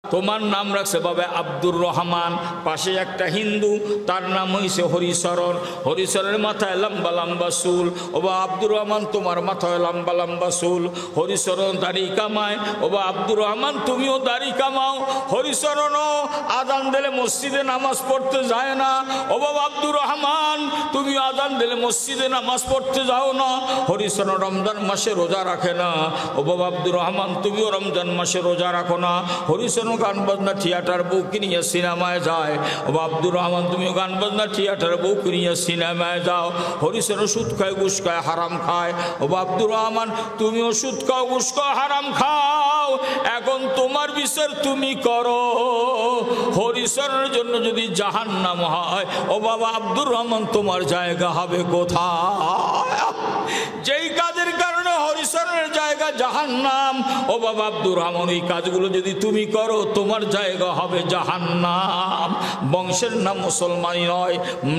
তোমার নাম রাখছে বাবা আব্দুর রহমান, পাশে একটা হিন্দু তার নাম হইছে হরিচরণ, হরিচরণের মাথায় লম্বা লম্বা চুল। ও বা আব্দুর রহমান তোমার মাথায় লম্বা লম্বা চুল, হরিচরণ দাড়ি কামায়। ও বা আব্দুর রহমান তুমিও দাড়ি কামাও। হরিচরণও আজান দিলে মসজিদে নামাজ পড়তে যায় না। ও বাবা আব্দুর রহমান তুমিও আজান দিলে মসজিদে নামাজ পড়তে যাও না। হরিচরণ রমজান মাসে রোজা রাখে না। ও বাবা আব্দুর রহমান তুমিও রমজান মাসে রোজা রাখো না। হরিচরণ গান বাজনা থিয়েটার বউ কিনিয়ে সিনেমায় যায়। ও আব্দুর রহমান তুমিও গান বাজনা থিয়েটার বউ কিনিয়ে সিনেমায় যাও। হরিচরণ সুদ খায়, ঘুষ খায়, হারাম খায়। ও আব্দুর রহমান তুমিও সুদ খাও, ঘুষ খাও, হারাম খাও। এখন তোমার বিচার তুমি করো। হরিচরণের জন্য যদি জাহান্নাম হয়, ও বাবা আব্দুর রহমান তোমার জায়গা হবে কোথায়? যেই কাজের কারণে হরিচরণের জায়গা জাহান্নাম, ও বাবা আব্দুর রহমান এই কাজগুলো যদি তুমি করো তোমার জায়গা হবে জাহান্নাম। বংশের নাম মুসলমানই নয়,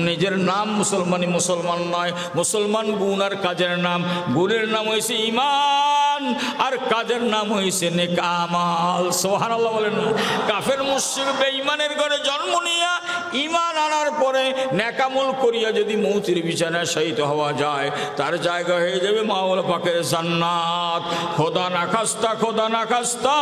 নিজের নাম মুসলমানই মুসলমান নয়। মুসলমান গুণ আর কাজের নাম, গুণের নাম হয়েছে ঈমান আর কাজের নাম হয়েছে নেক আমাল। সুবহানাল্লাহ বলেন না? কাফের মুশরিক বেঈমানের ঘরে জন্ম নিয়া ঈমান আনার পরে নেক আমল করিয়া যদি মৌতের বিছানায় শায়িত হওয়া যায়, তার জায়গা হয়ে যাবে মাওলা পাকের জান্নাত। খোদা না খাস্তা, খোদা না খাস্তা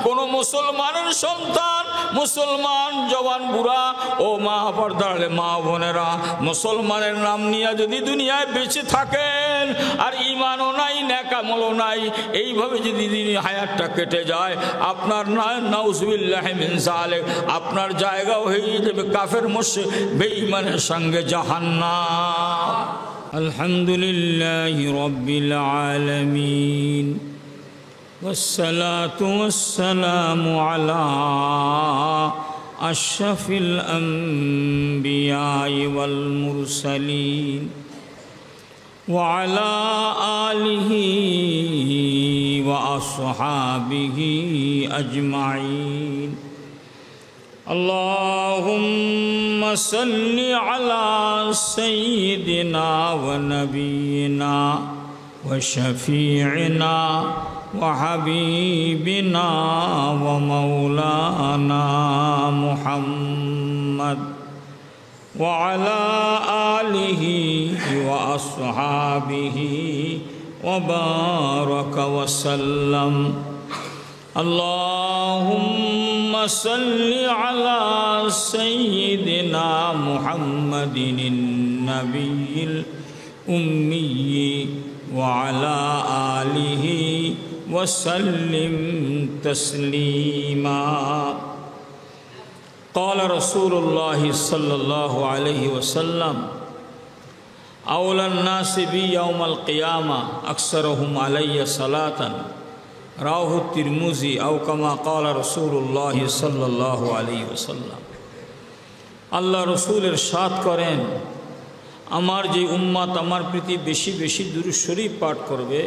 কোন মুসলমানের সন্তান, মুসলমান জওয়ান বুড়া ও মা পর্দার মা বোনেরা, মুসলমানের নাম নিয়ে যদি দুনিয়ায় বেঁচে থাকেন আর ঈমানও নাই, নেক আমলও নাই, এইভাবে যদি হায়াতটা কেটে যায়, আপনার নাউজুবিল্লাহি মিন যালিক আপনার জায়গাও হয়ে যাবে কাফের মুশরিক বেঈমানের সঙ্গে জাহান্নাম। আলহামদুলিল্লাহি রাব্বিল আলামিন والصلاة والسلام على أشرف الأنبياء والمرسلين وعلى آله وأصحابه أجمعين. اللهم صل على سيدنا ونبينا وشفيعنا وحبيبنا ومولانا محمد وعلى آله وأصحابه وبارك وسلم. اللهم صل على سيدنا محمد النبي الأمي وعلى آله وسلم تسليما. قال رسول الله صلى الله عليه وسلم أولى الناس بي يوم القيامة أكثرهم علي صلاة رواه الترمذي أو كما قال رسول الله صلى الله عليه وسلم. আল্লাহ রসুল ইরশাদ করেন, আমার যে উম্মত আমার প্রতি বেশি বেশি দুরূদ শরীফ পাঠ করবে,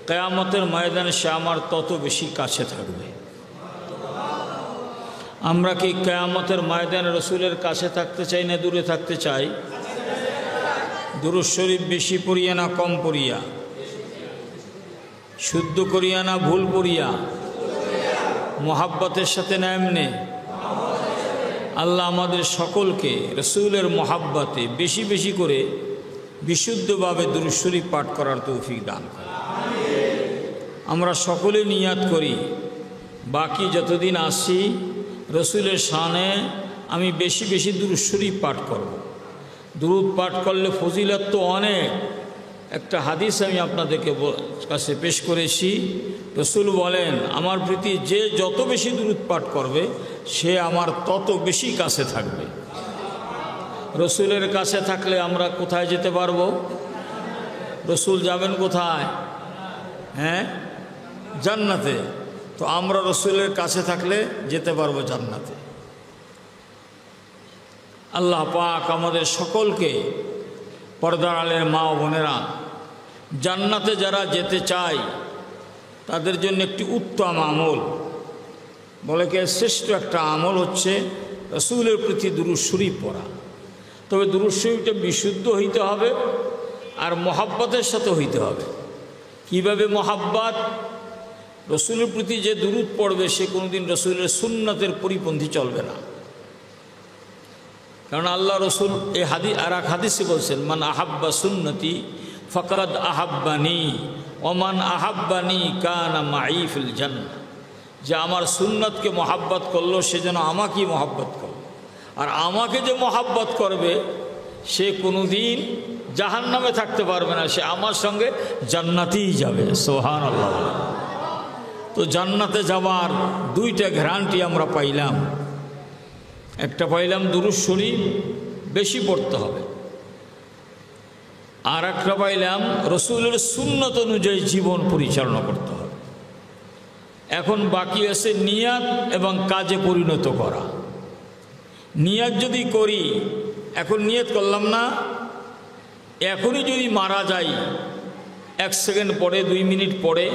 কিয়ামতের ময়দানে সে আমার তত বেশি কাছে থাকবে। আমরা কি কিয়ামতের ময়দানে রসুলের কাছে থাকতে চাই না দূরে থাকতে চাই? দুরূদ শরীফ বেশি পড়িয়া না কম পড়িয়া? শুদ্ধ করিয়া না ভুল পড়িয়া? মোহাব্বতের সাথে না এমনে? আল্লাহ আমাদের সকলকে রসুলের মোহাব্বতে বেশি বেশি করে বিশুদ্ধভাবে দুরূদ শরীফ পাঠ করার তৌফিক দান করে। আমরা সকলে নিয়াত করি, বাকি যতদিন আসি রসুলের শানে আমি বেশি বেশি দুরূদ শরীফ পাঠ করব। দুরূদ পাঠ করলে ফজিলত তো অনেক। একটা হাদিস আমি আপনাদেরকে কাছে পেশ করেছি। রসুল বলেন, আমার প্রতি যে যত বেশি দুরূদ পাঠ করবে সে আমার তত বেশি কাছে থাকবে। রসুলের কাছে থাকলে আমরা কোথায় যেতে পারবো? রসুল যাবেন কোথায়? হ্যাঁ, জান্নাতে। তো আমরা রসুলের কাছে থাকলে যেতে পারবো জান্নাতে। আল্লাহ পাক আমাদের সকলকে, পর্দার আলের মা ও বোনেরা, জান্নাতে যারা যেতে চায় তাদের জন্য একটি উত্তম আমল, বলে কি শ্রেষ্ঠ একটা আমল হচ্ছে রসুলের প্রতি দুরূদ শরীফ পড়া। তবে দুরূদ শরীফটা বিশুদ্ধ হইতে হবে আর মহাব্বতের সাথে হইতে হবে। কিভাবে মহাব্বত? রসুলের প্রতি যে দুরূদ পড়বে সে কোনোদিন রসুলের সুন্নতের পরিপন্থী চলবে না। কারণ আল্লাহ রসুল এই আর এক হাদিসে বলছেন, মান আহাব্বা সুন্নতি ফাকাদ আহাব্বানি ওমান আহাব্বানি কানা মাই ফিল জান্নাহ। যে আমার সুন্নতকে মহাব্বত করলো সে যেন আমাকেই মহাব্বত করলো, আর আমাকে যে মহাব্বত করবে সে কোনোদিন জাহান্নামে থাকতে পারবে না, সে আমার সঙ্গে জান্নাতেই যাবে। সুবহানাল্লাহ। তো জান্নাতে যাওয়ার দুইটা গ্যারান্টি আমরা পাইলাম। একটা পাইলাম দুরূদ শরীফ বেশি পড়তে হবে, আর একটা পাইলাম রসুলের সুন্নত অনুযায়ী জীবন পরিচালনা করতে হবে। এখন বাকি আছে নিয়াত এবং কাজে পরিণত করা। নিয়াত যদি করি, এখন নিয়ত করলাম না, এখনই যদি মারা যাই 1 সেকেন্ড পরে 2 মিনিট পরে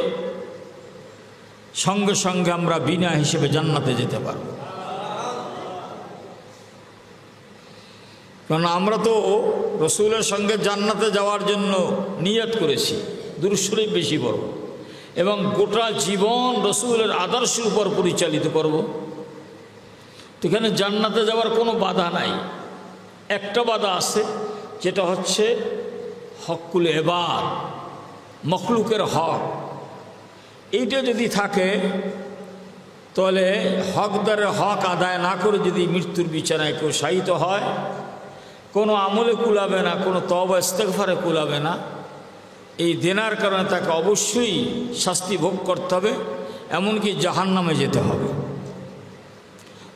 সঙ্গে সঙ্গে আমরা বিনা হিসেবে জান্নাতে যেতে পারব। কারণ আমরা তো রসুলের সঙ্গে জান্নাতে যাওয়ার জন্য নিয়ত করেছি, দুরূদ শরীফ বেশি পড়ব এবং গোটা জীবন রসুলের আদর্শের উপর পরিচালিত করব। তো এখানে জান্নাতে যাওয়ার কোনো বাধা নাই। একটা বাধা আছে, যেটা হচ্ছে হকুল ইবাদ, মখলুকের হক। এইটা যদি থাকে তাহলে হকদারের হক আদায় না করে যদি মৃত্যুর বিছানায় কেউ শায়িত হয়, কোনো আমলে কুলাবে না, কোনো তওবা ইস্তেগফারে কুলাবে না। এই দেনার কারণে তাকে অবশ্যই শাস্তি ভোগ করতে হবে, এমনকি জাহান্নামে যেতে হবে।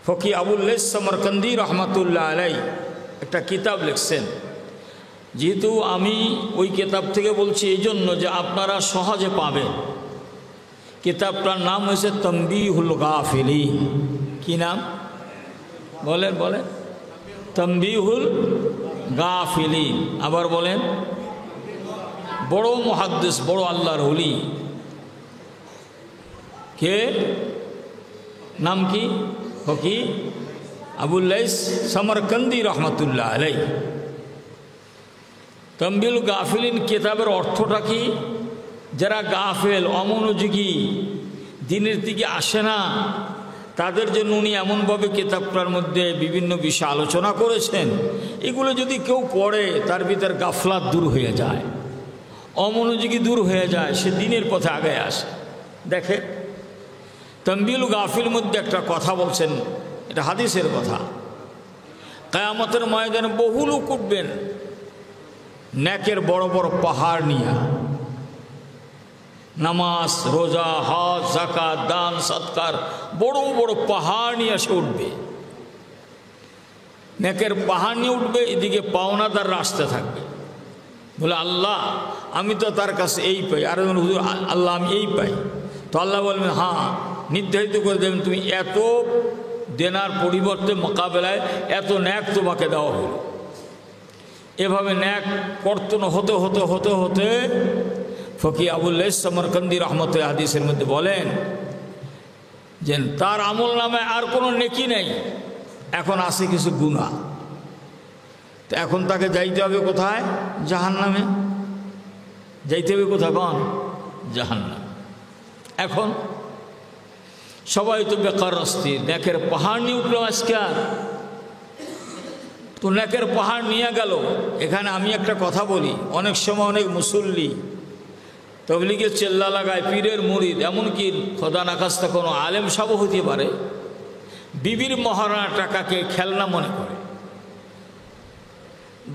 ফকি আবুল লাইস সমরকন্দি রহমাতুল্লাহ আলাই একটা কিতাব লিখছেন। যেহেতু আমি ওই কিতাব থেকে বলছি এই জন্য যে আপনারা সহজে পাবেন। কিতাবটার নাম হয়েছে তানবীহুল গাফিলিন। কি নাম বলেন? বলেন তানবীহুল গাফিলিন। আবার বলেন। বড় মুহাদ্দিস, বড় আল্লাহর ওলি। কে? নাম কি? ফকি আবুল লাইস সমরকন্দি রহমাতুল্লাহ আলাই। তানবীহুল গাফিলিন কিতাবের অর্থটা কি? যারা গাফেল, অমনোযোগী, দিনের দিকে আসে না, তাদের জন্য উনি এমনভাবে কিতাবটার মধ্যে বিভিন্ন বিষয় আলোচনা করেছেন। এগুলো যদি কেউ পড়ে তার ভিতর গাফলাত দূর হয়ে যায়, অমনোযোগী দূর হয়ে যায়, সে দিনের পথে আগে আসে। দেখে তানবীহুল গাফিল মধ্যে একটা কথা বলছেন, এটা হাদিসের কথা। কিয়ামতের ময়দানে বহু লোক উঠবেন নেকের বড় বড় পাহাড় নিয়ে, নামাজ, রোজা, হজ, যাকাত, দান, সৎকার, বড় বড় পাহাড় নিয়ে এসে উঠবে। নেকের পাহাড় নিয়ে উঠবে, এদিকে পাওনাদার রাস্তা থাকবে। বলে আল্লাহ আমি তো তার কাছে এই পাই, আর হুজুর আল্লাহ আমি এই পাই। তো আল্লাহ বলবেন হ্যাঁ, নির্ধারিত করে দেবেন তুমি এত দেনার পরিবর্তে মোকাবেলায় এত ন্যাক তোমাকে দেওয়া হলো। এভাবে ন্যাক কর্তন হতে হতে হতে হতে ফকি আবুল লাইস সমরকন্দি রহমতুল্লাহ হাদিসের মধ্যে বলেন যে তার আমল নামে আর কোনো নেকি নেই, এখন আছে কিছু গুনাহ। তো এখন তাকে যাইতে হবে কোথায়? জাহান্নামে। যাইতে হবে কোথায়? কোন? জাহান্নাম। এখন সবাই তো বেকার অস্থির, নেকের পাহাড় নিয়ে উঠলো আজকে। তো নেকের পাহাড় নিয়ে গেল। এখানে আমি একটা কথা বলি, অনেক সময় অনেক মুসল্লি তবলিগের চেল্লা লাগায়, পীরের মুরিদ, এমনকি খোদা নাখাস্তা কোনো আলেম সাবও হতে পারে, বিবির মহারণা টাকাকে খেলনা মনে করে,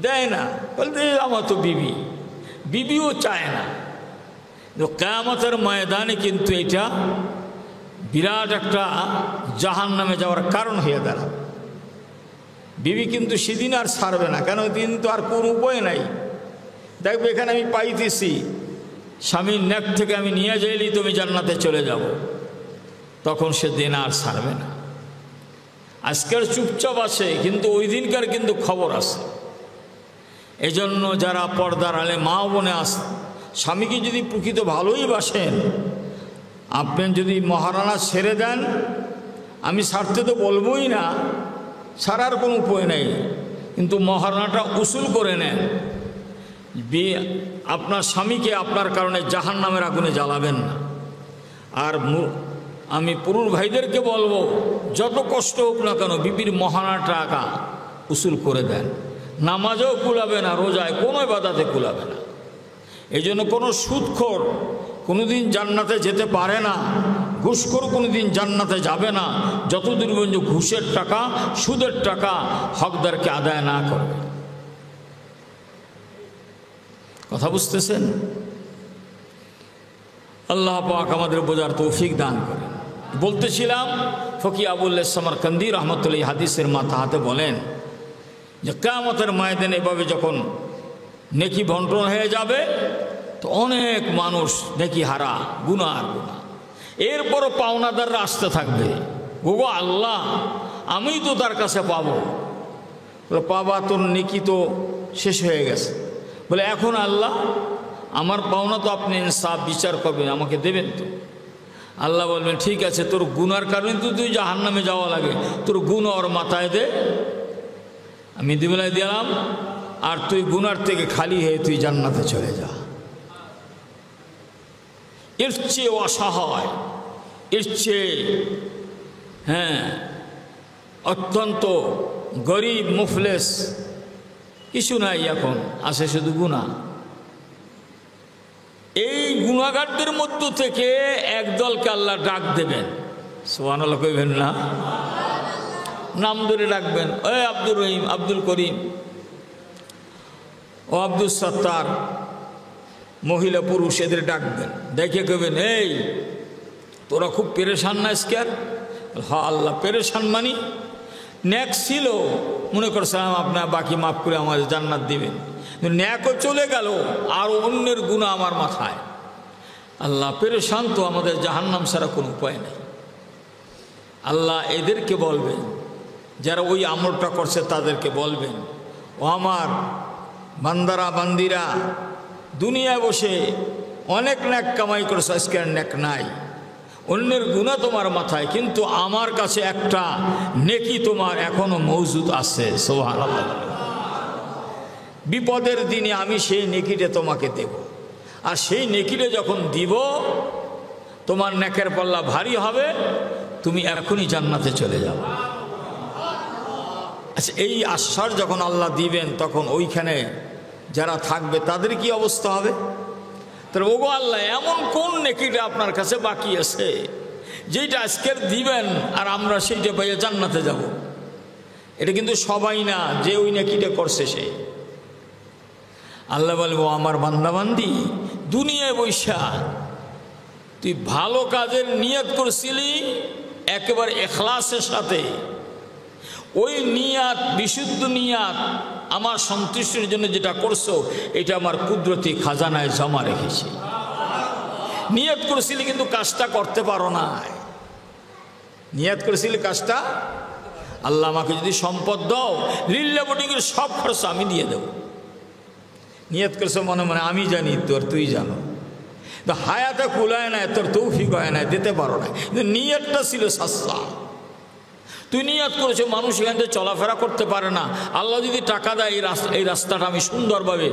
দেয় না। বলতে আমার তো বিবিও চায় না। তো কিয়ামতের ময়দানে কিন্তু এটা বিরাট একটা জাহান্নামে যাওয়ার কারণ হয়ে দাঁড়াবে। বিবি কিন্তু সেদিন আর ছাড়বে না, কেন দিন তো আর কোনো উপায় নাই। দেখবে এখানে আমি পাইতেছি, স্বামীর নেক থেকে আমি নিয়ে যাইলেই তুমি জান্নাতে চলে যাব, তখন সে দিন আর ছাড়বে না। আজকের চুপচাপ আছে, কিন্তু ওই দিনকার কিন্তু খবর আছে। এজন্য যারা পর্দার আলে মা বোনে স্বামীকে যদি প্রকৃত ভালোই বাসেন, আপনি যদি মহারানা ছেড়ে দেন, আমি ছাড়তে তো বলবই না, ছাড়ার কোনো উপায় নেই, কিন্তু মহারানাটা উসুল করে নেন। আপনার স্বামীকে আপনার কারণে জাহান্নামের আগুনে জ্বালাবেন না। আর আমি পুরুষ ভাইদেরকে বলবো, যত কষ্ট হোক না কেন বিবির মহানা টাকা উসুল করে দেন। নামাজেও কুলাবে না, রোজায় কোনো ইবাদতে কুলাবে না। এই জন্য কোনো সুদখোর কোনোদিন জান্নাতে যেতে পারে না, ঘুষখোর কোনোদিন জান্নাতে যাবে না, যতদূর পর্যন্ত ঘুষের টাকা সুদের টাকা হকদারকে আদায় না করবে। কথা বুঝতেছেন? আল্লাহ পাক আমাদের বোঝার তৌফিক দান করেন। বলতেছিলাম ফকি আবুল সামারকান্দি রহমতুল্লাহ হাদিসের মাথা হাতে বলেন যে কিয়ামতের ময়দানে এভাবে যখন নেকি বন্টন হয়ে যাবে তো অনেক মানুষ নেকি হারা, গুনাহ, এরপরও পাওনাদাররা আসতে থাকবে, গোগো আল্লাহ আমি তো তার কাছে পাবো। পাবা, তোর নেকি তো শেষ হয়ে গেছে। বলে এখন আল্লাহ আমার পাওনা তো আপনি ইনসাফ বিচার করবেন, আমাকে দেবেন তো। আল্লাহ বলবেন ঠিক আছে, তোর গুনার কারণে তো তুই জাহান্নামে যাওয়া লাগে, তোর গুণ ওর মাথায় দে, আমি দিবেলায় দিলাম, আর তুই গুনার থেকে খালি হয়ে তুই জান্নাতে চলে যা। এর চেয়ে অসহায়, এর চেয়ে অত্যন্ত গরিব মুফলেস কিছু নাই এখন, আছে শুধু গুনাহ। এই গুনাহগারদের মধ্য থেকে একদলকে আল্লাহ ডাক দেবেন, সুবহানাল্লাহ কইবেন না? নাম ধরে ডাকবেন, ওই আব্দুর রহিম, আব্দুল করিম, ও আব্দুল সত্তার, মহিলা পুরুষ এদের ডাকবেন, দেখে কইবেন এই তোরা খুব পেরেশান না আজকে? হ্যাঁ আল্লাহ পেরেশান মানি, ন্যাক ছিল মনে করছিলাম আপনার বাকি মাফ করে আমাদের জান্নাত দিবেন, ন্যাকও চলে গেল আর অন্যের গুনাহ আমার মাথায়। আল্লাহ পেরেশান তো, আমাদের জাহান্নাম ছাড়া কোনো উপায় নেই। আল্লাহ এদেরকে বলবেন, যারা ওই আমলটা করছে তাদেরকে বলবেন, ও আমার বান্দারা বান্দিরা, দুনিয়ায় বসে অনেক ন্যাক কামাই করছে, আজকে আর ন্যাক নাই, অন্যের গুনাহ তোমার মাথায়, কিন্তু আমার কাছে একটা নেকি তোমার এখনো মজুদ আছে। সুবহানাল্লাহ। বিপদের দিনে আমি সেই নেকিটা তোমাকে দেব, আর সেই নেকিটা যখন দিব তোমার নেকের পাল্লা ভারী হবে, তুমি এখনই জান্নাতে চলে যাবে। আচ্ছা, এই আশ্বাস যখন আল্লাহ দিবেন তখন ওইখানে যারা থাকবে তাদের কি অবস্থা হবে? তাহলে ওগো আল্লাহ এমন কোন নেকিটা আপনার কাছে বাকি আছে যেটা আজকের দিবেন আর আমরা সেইটা পাইয়ে জান্নাতে যাব? এটা কিন্তু সবাই না যে ওই নেকিটা করছে সে। আল্লাহ বলবো আমার বান্দাবান্দি, দুনিয়ায় বৈশা তুই ভালো কাজের নিয়ত করছিলি একেবারে ইখলাসের সাথে, ওই নিয়াত বিশুদ্ধ নিয়াত আমার সন্তুষ্টির জন্য যেটা করছো এটা আমার কুদরতি খাজানায় জমা রেখেছি। নিয়ত করেছিলি কিন্তু কাজটা করতে পারো না, নিয়ত করেছিলি কাজটা, আল্লাহ আমাকে যদি সম্পদ দাও লিল্লাহ বোটিংয়ের সব খরচ আমি দিয়ে দেব। নিয়ত করেছো মনে মনে, আমি জানি তোর, তুই জানো, তো হায়াতে কুলায় নাই, তোর তৌফিক হয় নাই, দিতে পারো না, কিন্তু নিয়তটা ছিল সাচ্চা। তুই নিয়ত করেছো মানুষ এখান থেকে চলাফেরা করতে পারে না, আল্লাহ যদি টাকা দেয় এই রাস্তাটা আমি সুন্দরভাবে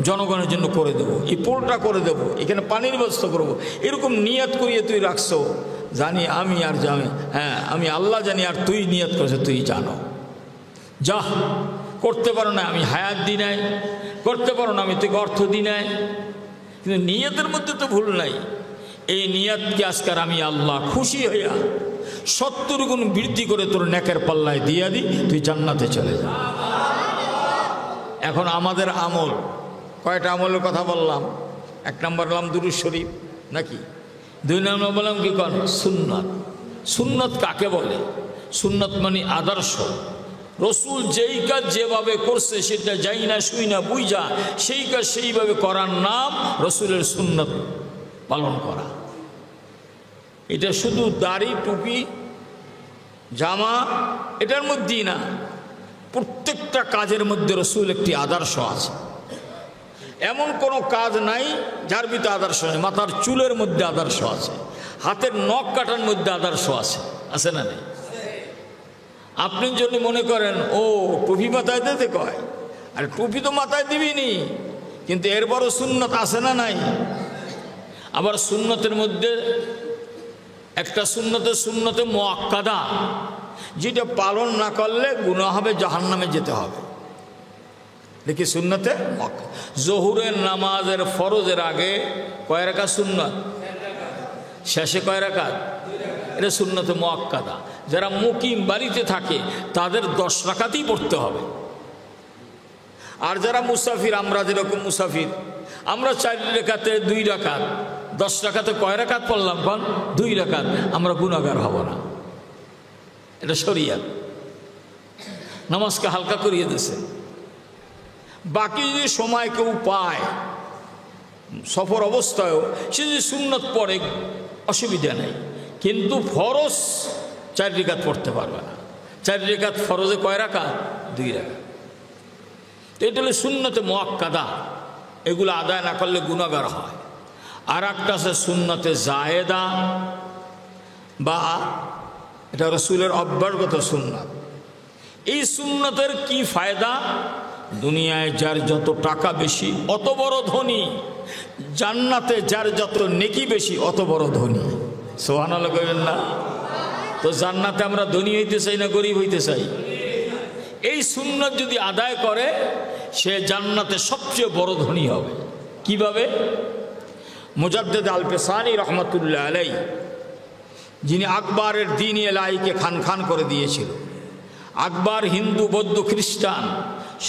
জনগণের জন্য করে দেবো, এই পোলটা করে দেবো, এখানে পানির ব্যবস্থা করবো, এরকম নিয়ত করিয়ে তুই রাখছো। জানি আমি আর জানি, হ্যাঁ আমি আল্লাহ জানি, আর তুই নিয়ত করেছো তুই জানো। যা করতে পারো না আমি হায়াত দিই নাই, করতে পারো না আমি তোকে অর্থ দিই নাই, কিন্তু নিয়তের মধ্যে তো ভুল নাই। এই নিয়তকে আজকাল আমি আল্লাহ খুশি হইয়া 70 গুণ বৃদ্ধি করে তোর নেকের পাল্লায় দিয়া দি, তুই জান্নাতে চলে যা। এখন আমাদের আমল, কয়টা আমলের কথা বললাম? 1 নম্বর বললাম দুরূদ শরীফ, নাকি? 2 নম্বর বললাম কি কর সুন্নাত। সুন্নাত কাকে বলে? সুন্নাত মানে আদর্শ। রসুল যেই কাজ যেভাবে করছে সেটা যাই না শুই না বুঝা সেই কাজ সেইভাবে করার নাম রসুলের সুন্নাত পালন করা। এটা শুধু দাড়ি টুপি জামা এটার মধ্যেই না, প্রত্যেকটা কাজের মধ্যে রসুল একটি আদর্শ আছে। এমন কোনো কাজ নাই যার ভিতরে আদর্শ নেই। মাথার চুলের মধ্যে আদর্শ আছে, হাতের নখ কাটার মধ্যে আদর্শ আছে, আছে না নেই? আপনি যদি মনে করেন ও টুপি মাথায় দিতে কয়, আর টুপি তো মাথায় দিবিনি, কিন্তু এরপরও সুন্নত আছে না নাই? আবার সুন্নতের মধ্যে একটা সুন্নতে মুআক্কাদা, যেটা পালন না করলে গুনাহ হবে, জাহান্নামে যেতে হবে। দেখি সুন্নতে মুআক্কাদা। জোহরের নামাজের ফরজের আগে কয় রাকাত সুন্নত, শেষে কয় রাকাত, এটা সুন্নতে মুআক্কাদা। যারা মুকিম বাড়িতে থাকে তাদের 10 রাকাতই পড়তে হবে। আর যারা মুসাফির, আমরা যেরকম মুসাফির, আমরা 4 রাকাতে 2 রাকাত, 10 রাকাতে কয় রাকাত পড়লাম, কোন 2 রাকাত, আমরা গুনাহগার হব না। এটা শরীয়ত, নামাজকে হালকা করিয়ে দিয়েছে। বাকি যদি সময় কেউ পায় সফর অবস্থায়ও সে যদি সুন্নত পড়ে অসুবিধা নেই, কিন্তু ফরজ 4 রাকাত পড়তে পারবে না। 4 রাকাত ফরজে কয় রাকাত, 2 রাকাত। এটা হলো সুন্নতে মুআক্কাদা, এগুলো আদায় না করলে গুনাহগার হয়। আর একটা আছে সুন্নতে জায়েদা, বা এটা রাসূলের অব্যাহত সুন্নাত। এই সুন্নতের কি ফায়দা? দুনিয়ায় যার যত টাকা বেশি অত বড় ধনী, জান্নাতে যার যত নেকি বেশি অত বড় ধনী। সুবহানাল্লাহ কইবেন না? তো জান্নাতে আমরা ধনী হইতে চাই না গরিব হইতে চাই? এই সুন্নত যদি আদায় করে সে জান্নাতে সবচেয়ে বড় ধনী হবে। কিভাবে? মুজাদ্দিদ আল পেসানি রহমতুল্লাহ আলাইহি, যিনি আকবরের দ্বীন এলাহিকে খান খান করে দিয়েছিল। আকবর হিন্দু, বৌদ্ধ, খ্রিস্টান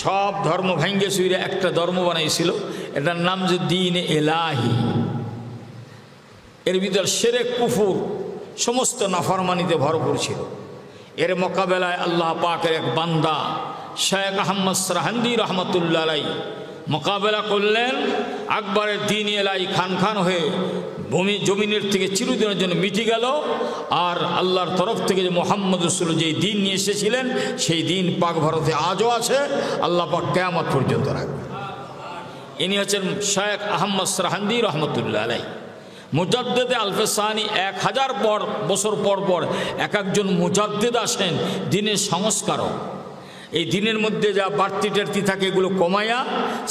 সব ধর্ম ভেঙ্গে চুইরে একটা ধর্ম বানাইছিল, এটার নাম যে দ্বীন এলাহি। এর ভিতর শিরক, কুফর, সমস্ত নাফরমানিতে ভরপুর ছিল। এর মোকাবেলায় আল্লাহ পাকের এক বান্দা শেখ আহমদ সরহান্দি রহমতুল্লাহ আলাইহি মোকাবেলা করলেন। আকবরের দ্বীন এলাহি খান খান হয়ে জমিনের থেকে চিরদিনের জন্য মিটে গেল। আর আল্লাহর তরফ থেকে যে মুহাম্মদ রাসূল যেই দিন নিয়ে এসেছিলেন সেই দিন পাক ভারতে আজও আছে, আল্লাহ পাক কিয়ামত পর্যন্ত রাখবে। ইনি হচ্ছেন শেখ আহমদ সরহান্দি রহমতুল্লাহ আলাইহি। মুজাদ্দিদ আল পেসানি 1000 বছর পর পর এক একজন মুজাদ্দিদ আসেন, দিনের সংস্কারক। এই দিনের মধ্যে যা বাড়তি টাড়তি থাকে এগুলো কমায়া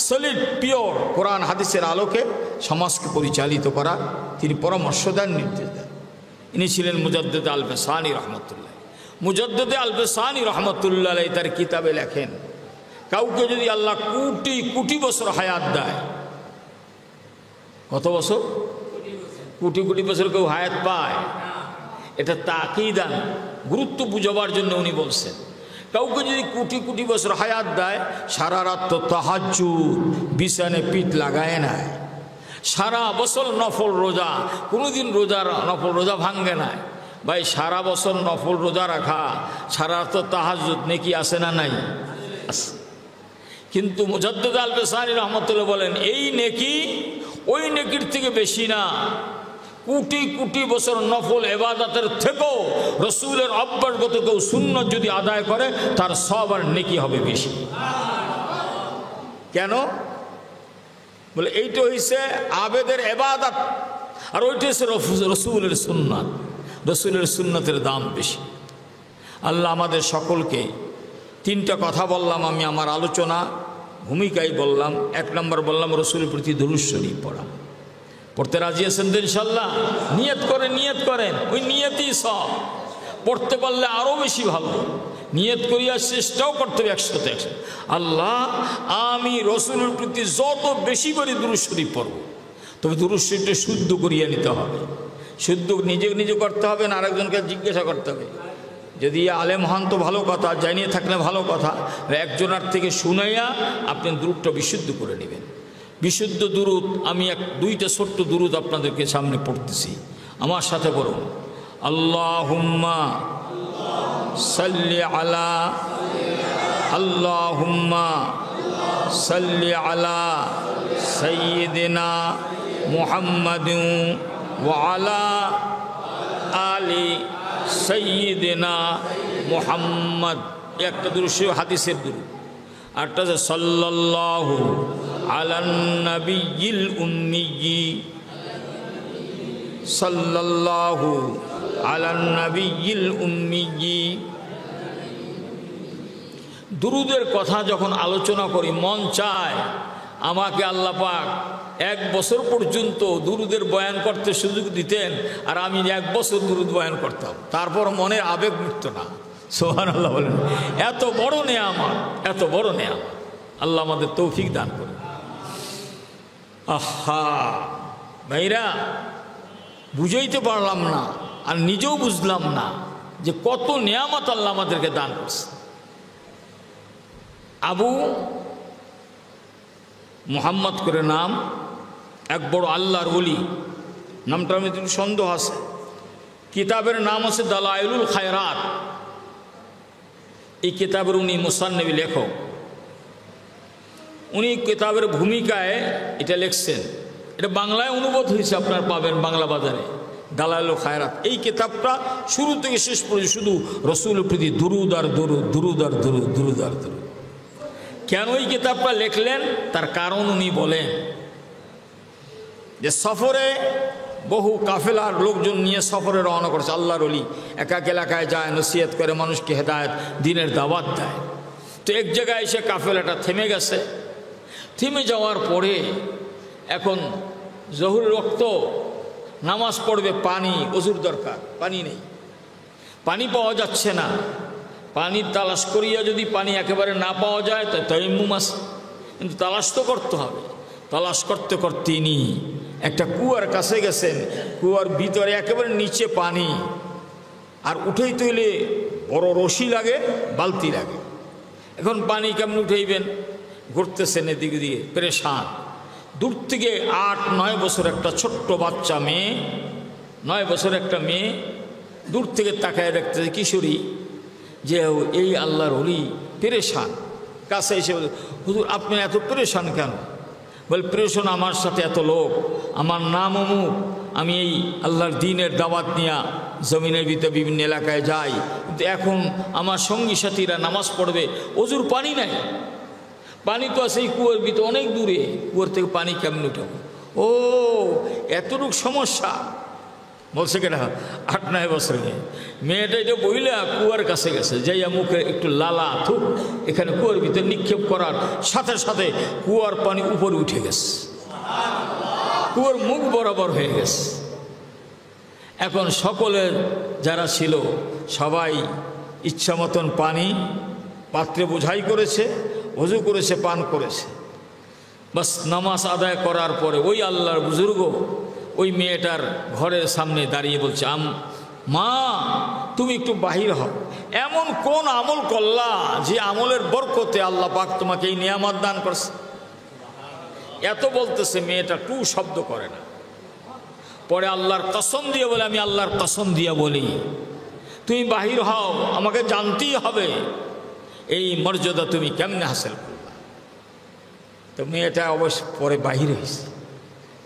সলিড পিওর কোরআন হাদিসের আলোকে সমাজকে পরিচালিত করা তিনি পরামর্শ দেন, নির্দেশ দেন। ইনি ছিলেন মুজাদ্দিদ আল পেসানি রহমতুল্লাহ। মুজাদ্দিদ আল পেসানি রহমতুল্লাহ আলাইহি তার কিতাবে লেখেন, কাউকে যদি আল্লাহ কোটি কোটি বছর হায়াত দেয়, কত বছর? কোটি কোটি বছর কেউ হায়াত পায়? এটা তাকিদান, গুরুত্ব বুঝাবার জন্য উনি বলছেন। কাউকে যদি কোটি কোটি বছর হায়াত দেয়, সারা রাত তো তাহাজ্জুদ, বিছানে পিঠ লাগায় নাই, সারা বছর নফল রোজা, কোনোদিন নফল রোজা ভাঙ্গে নাই। ভাই সারা বছর নফল রোজা রাখা, সারা রাত তো তাহাজ্জুদ, নেকি আছে না নাই? আছে। কিন্তু মুজাদ্দিদ আল পেসানি রহমতুল্লাহ বলেন এই নেকি ওই নেকির থেকে বেশি না। কোটি কোটি বছর নফল ইবাদতের থেকেও রাসূলের অব্যাহত কেউ সুন্নত যদি আদায় করে তার সওয়াব আর নেকি হবে বেশি। কেন? বলে এইটা হইছে আবেদের ইবাদত, আর ওইটা হচ্ছে রাসূলের সুন্নাত। রাসূলের সুন্নতের দাম বেশি। আল্লাহ আমাদের সকলকে, 3টা কথা বললাম আমি আমার আলোচনা ভূমিকায় বললাম। 1 নম্বর বললাম রাসূলের প্রতি দরুদ শরীফ পড়া। পড়তে রাজি আছেন তো ইনশাআল্লাহ? নিয়ত করেন, ওই নিয়তই সব। পড়তে পারলে আরও বেশি ভালো। নিয়ত করিয়া চেষ্টাও করতে হবে 100-100। আল্লাহ আমি রাসূলের প্রতি যত বেশি করে দরুদ শরীফ পড়ব, তবে দরুদ শরীফটা শুদ্ধ করিয়া নিতে হবে। শুদ্ধ নিজে করতে হবে না, আরেকজনকে জিজ্ঞাসা করতে হবে। যদি আলেম হন তো ভালো কথা, জানিয়ে থাকলে ভালো কথা। একজনের থেকে শুনাইয়া আপনি দরুদটা বিশুদ্ধ করে নেবেন। বিশুদ্ধ দুরুদ আমি 2টা ছোট্ট দুরুদ আপনাদেরকে সামনে পড়তেছি, আমার সাথে পড়ুন। আল্লাহুম্মা সাল্লি আলা, আল্লাহুম্মা সাল্লি আলা সাইয়্যিদিনা মুহাম্মাদিন ওয়া আলা আলি সাইয়্যিদিনা মুহাম্মদ। একটা দুরূদ হাদিসের দুরূদ। আরটা আছে সাল্লাল্লাহু আলান নবিয়্যিল উম্মিয়্যি, সাল্লাল্লাহু আলান নবিয়্যিল উম্মিয়্যি। দুরুদের কথা যখন আলোচনা করি মন চায় আমাকে আল্লাহ পাক 1 বছর পর্যন্ত দুরুদের বয়ান করতে সুযোগ দিতেন, আর আমি 1 বছর দুরুদ বয়ান করতাম, তারপর মনের আবেগ মিটত না। সুবহানাল্লাহ বলেন। এত বড় নেয়ামত, এত বড় নেয়ামত। আল্লাহ আমাদের তৌফিক দান করে। আহা ভাইরা, বুঝাইতে পারলাম না, আর নিজেও বুঝলাম না যে কত নেয়ামত আল্লাহ আমাদেরকে দান করছে। আবু মুহাম্মদ করে নাম, এক বড় আল্লাহর ওলি। নামটার মধ্যে সন্দেহ আছে। কিতাবের নাম আছে দালাইলুল খায়রাত। এই কিতাবের উনি মুসান্নবী লেখক। উনি কিতাবের ভূমিকায় এটা লিখছেন। এটা বাংলায় অনুবাদ হয়েছে, আপনার পাবেন বাংলা বাজারে, দালাইলুল খায়রাত। এই কিতাবটা শুরু থেকে শেষ পর্যন্ত শুধু রসুলের প্রতি দুরুদ আর দুরুদ, দুরুদ আর দুরুদ, দুরুদ আর দুরুদ। কেন এই কিতাবটা লিখলেন তার কারণ উনি বলেন যে সফরে বহু কাফেলার লোকজন নিয়ে সফরে রওনা করেছে। আল্লাহর ওলি এক এক এলাকায় যায়, নসিহত করে, মানুষকে হেদায়েত দিনের দাওয়াত দেয়। তো এক জায়গায় এসে কাফেলাটা থেমে গেছে। থেমে যাওয়ার পরে এখন জহুরের ওয়াক্ত, নামাজ পড়বে, পানি, ওযুর দরকার, পানি নেই, পানি পাওয়া যাচ্ছে না। পানির তালাশ করিয়া যদি পানি একেবারে না পাওয়া যায় তো তায়াম্মুম আছে, কিন্তু তালাশ তো করতে হবে। তালাশ করতে করতে তিনি একটা কুয়ার কাছে গেছেন। কুয়ার ভিতরে একেবারে নিচে পানি, আর উঠেই তৈলে বড় রশি লাগে, বালতি লাগে। এখন পানি কেমন উঠাইবেন? ঘুরতেছেন এদিকে দিয়ে, পেরেশান। দূর থেকে 8-9 বছর একটা ছোট্ট বাচ্চা মেয়ে, 9 বছর একটা মেয়ে দূর থেকে তাকায় দেখতেছে, কিশোরী, যে এই আল্লাহর ওলি পেরেশান। কাছে এসে বলে, হুজুর আপনি এত পেরেশান কেন? বলে, পেরেশান আমার সাথে এত লোক, আমার নাম অমুক, আমি এই আল্লাহর দ্বীনের দাওয়াত নিয়ে জমিনের ভিতরে বিভিন্ন এলাকায় যাই, কিন্তু এখন আমার সঙ্গী সাথীরা নামাজ পড়বে, ওযুর পানি নাই। পানি তো আছে এই কুয়ার ভিতরে অনেক দূরে, কুয়ার থেকে পানি কেমন উঠাবো? ও এতটুকু সমস্যা। বলছে কেনা 8-9 বছর মেয়েটা এটা বইলা কুয়ার কাছে গেছে, যাইয়া মুখে একটু লালা থুক এখানে কুয়ার ভিতরে নিক্ষেপ করার সাথে সাথে কুয়ার পানি উপরে উঠে গেছে, কুয়ার মুখ বরাবর হয়ে গেছে। এখন সকলের যারা ছিল সবাই ইচ্ছা মতন পানি পাত্রে বোঝাই করেছে, ওযু করেছে, পান করেছে। বাস নামাজ আদায় করার পরে ওই আল্লাহর বুজুর্গ ওই মেয়েটার ঘরের সামনে দাঁড়িয়ে বলছে, মা তুমি একটু বাহির হও, এমন কোন আমল করলা যে আমলের বরকতে আল্লাহ পাক তোমাকে এই নিয়ামত দান করছে? এত বলতেছে, মেয়েটা টু শব্দ করে না। পরে আল্লাহর কসম দিয়ে বলে, আমি আল্লাহর কসম দিয়ে বলি, তুমি বাহির হও, আমাকে জানতেই হবে এই মর্যাদা তুমি কেমনে হাসিল করলা। তো মেয়েটা অবশ্য পরে বাহির হয়েছে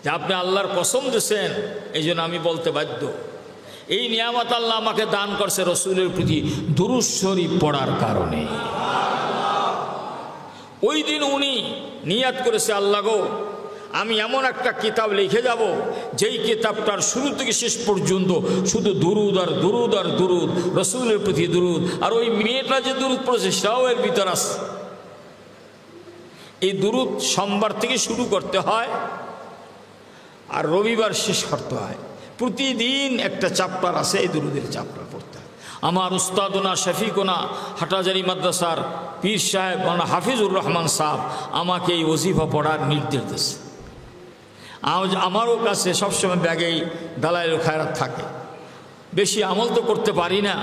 যে আপনি আল্লাহর কসম দিয়েছেন, এই জন্য আমি বলতে বাধ্য। এই নিয়ামত আল্লাহ আমাকে দান করছে রসুলের প্রতি দুরূদ শরীফ পড়ার কারণে। ওই দিন উনি নিয়াত করেছে, আল্লাহ গো, আমি এমন একটা কিতাব লিখে যাব যেই কিতাবটার শুরু থেকে শেষ পর্যন্ত শুধু দুরুদ আর দুরুদ আর দুরুদ, রসুলের প্রতি দুরুদ। আর ওই মেয়েটা যে দুরুদ পড়েছে সেটাও এর ভিতর আছে। এই দুরুদ সোমবার থেকে শুরু করতে হয় আর রবিবার শেষ করতে হয়। প্রতিদিন একটা চ্যাপ্টার আছে, এই দুরুদের চ্যাপ্টার পড়তে হয়। আমার উস্তাদনা শফিকোনা হাটাজারি মাদ্রাসার পীর সাহেব মাওলানা হাফিজুর রহমান সাহেব আমাকে এই ওজিফা পড়ার নির্দেশ দিয়েছে। আমারও কাছে সবসময় ব্যাগেই দালাইলুল খায়রাত থাকে। বেশি আমল তো করতে পারি না,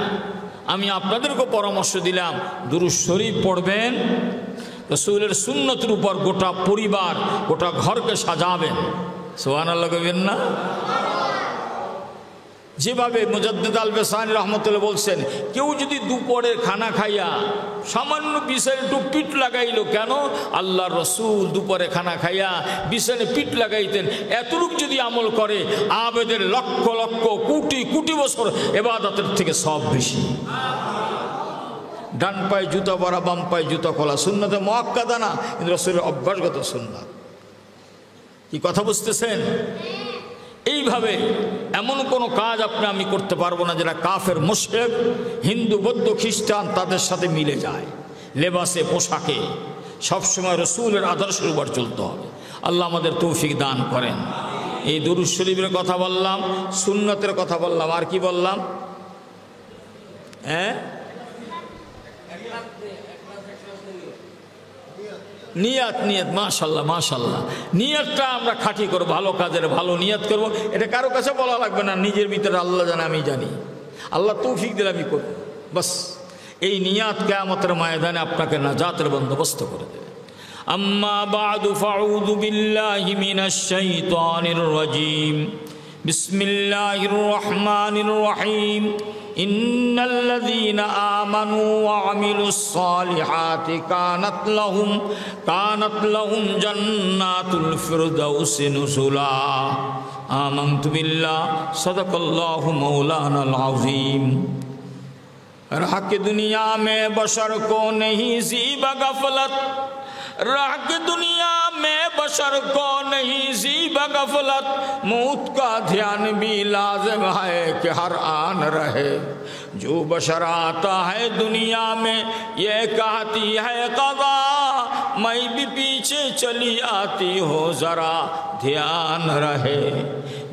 আমি আপনাদেরকেও পরামর্শ দিলাম দুরূদ শরীফ পড়বেন, রাসূলের সুন্নতের উপর গোটা পরিবার গোটা ঘরকে সাজাবেন। সুবহানাল্লাহ কইবেন না? যেভাবে মুজাদ্দিদ আল বেসানি রহমতুল্লাহ বলছেন, কেউ যদি দুপুরের খানা খাইয়া সামান্য বিছানে একটু পিঠ লাগাইল, কেন? আল্লাহর রসুল দুপুরে খানা খাইয়া বিছানে পিঠ লাগাইতেন। এতটুকু যদি আমল করে, আবেদের লক্ষ লক্ষ কোটি কোটি বছর ইবাদতের থেকে সব বেশি। ডান পায়ে জুতা পরা, বাম পায়ে জুতা খোলা সুন্নতে মুআক্কাদা না, কিন্তু রাসূলের অভ্যাসগত সুন্নাত। কি কথা বুঝতেছেন? এইভাবে এমন কোনো কাজ আমি করতে পারবো না যেটা কাফের মুশরিক হিন্দু বৌদ্ধ খ্রিস্টান তাদের সাথে মিলে যায়। লেবাসে, পোশাকে, সবসময় রসুলের আদর্শের উপর চলতে হবে। আল্লাহ আমাদের তৌফিক দান করেন। এই দুরূদ শরীফের কথা বললাম, সুন্নতের কথা বললাম, আর কি বললাম? নিয়াত, নিয়ত, মাশাল্লাহ মাশাল্লাহ। নিয়তটা আমরা খাঁটি করব, ভালো কাজের ভালো নিয়ত করব। এটা কারো কাছে বলা লাগবে না, নিজের ভিতরে আল্লাহ জানে, আমি জানি। আল্লাহ তৌফিক দিলে আমি করব, বাস। এই নিয়াত কিয়ামতের ময়দানে আপনাকে নাজাতের বন্দোবস্ত করে দেবে। আম্মা বা'দু ফাউযু বিল্লাহি মিনাশ শাইতানির রাজীম। বিসমিল্লাহির রহমানির রহিম। ইন্নাল্লাযীনা আমানু ওয়া আমিলুস সালিহাতি কানাত লাহুম জান্নাতুল ফিরদাউসি নুজুলা। আমানতু বিল্লাহ, সাদাকাল্লাহু মাওলানাল আযীম। राह के दुनिया में बशर को नहीं ज़ीबा गफलत, राह के दुनिया में बशर को नहीं ज़ीबा गफलत। मौत का ध्यान भी लाज़िम है कि हर आन रहे। जो बशर आता है दुनिया में ये कहती है क़ज़ा, मैं भी पीछे चली आती हो ज़रा ध्यान रहे।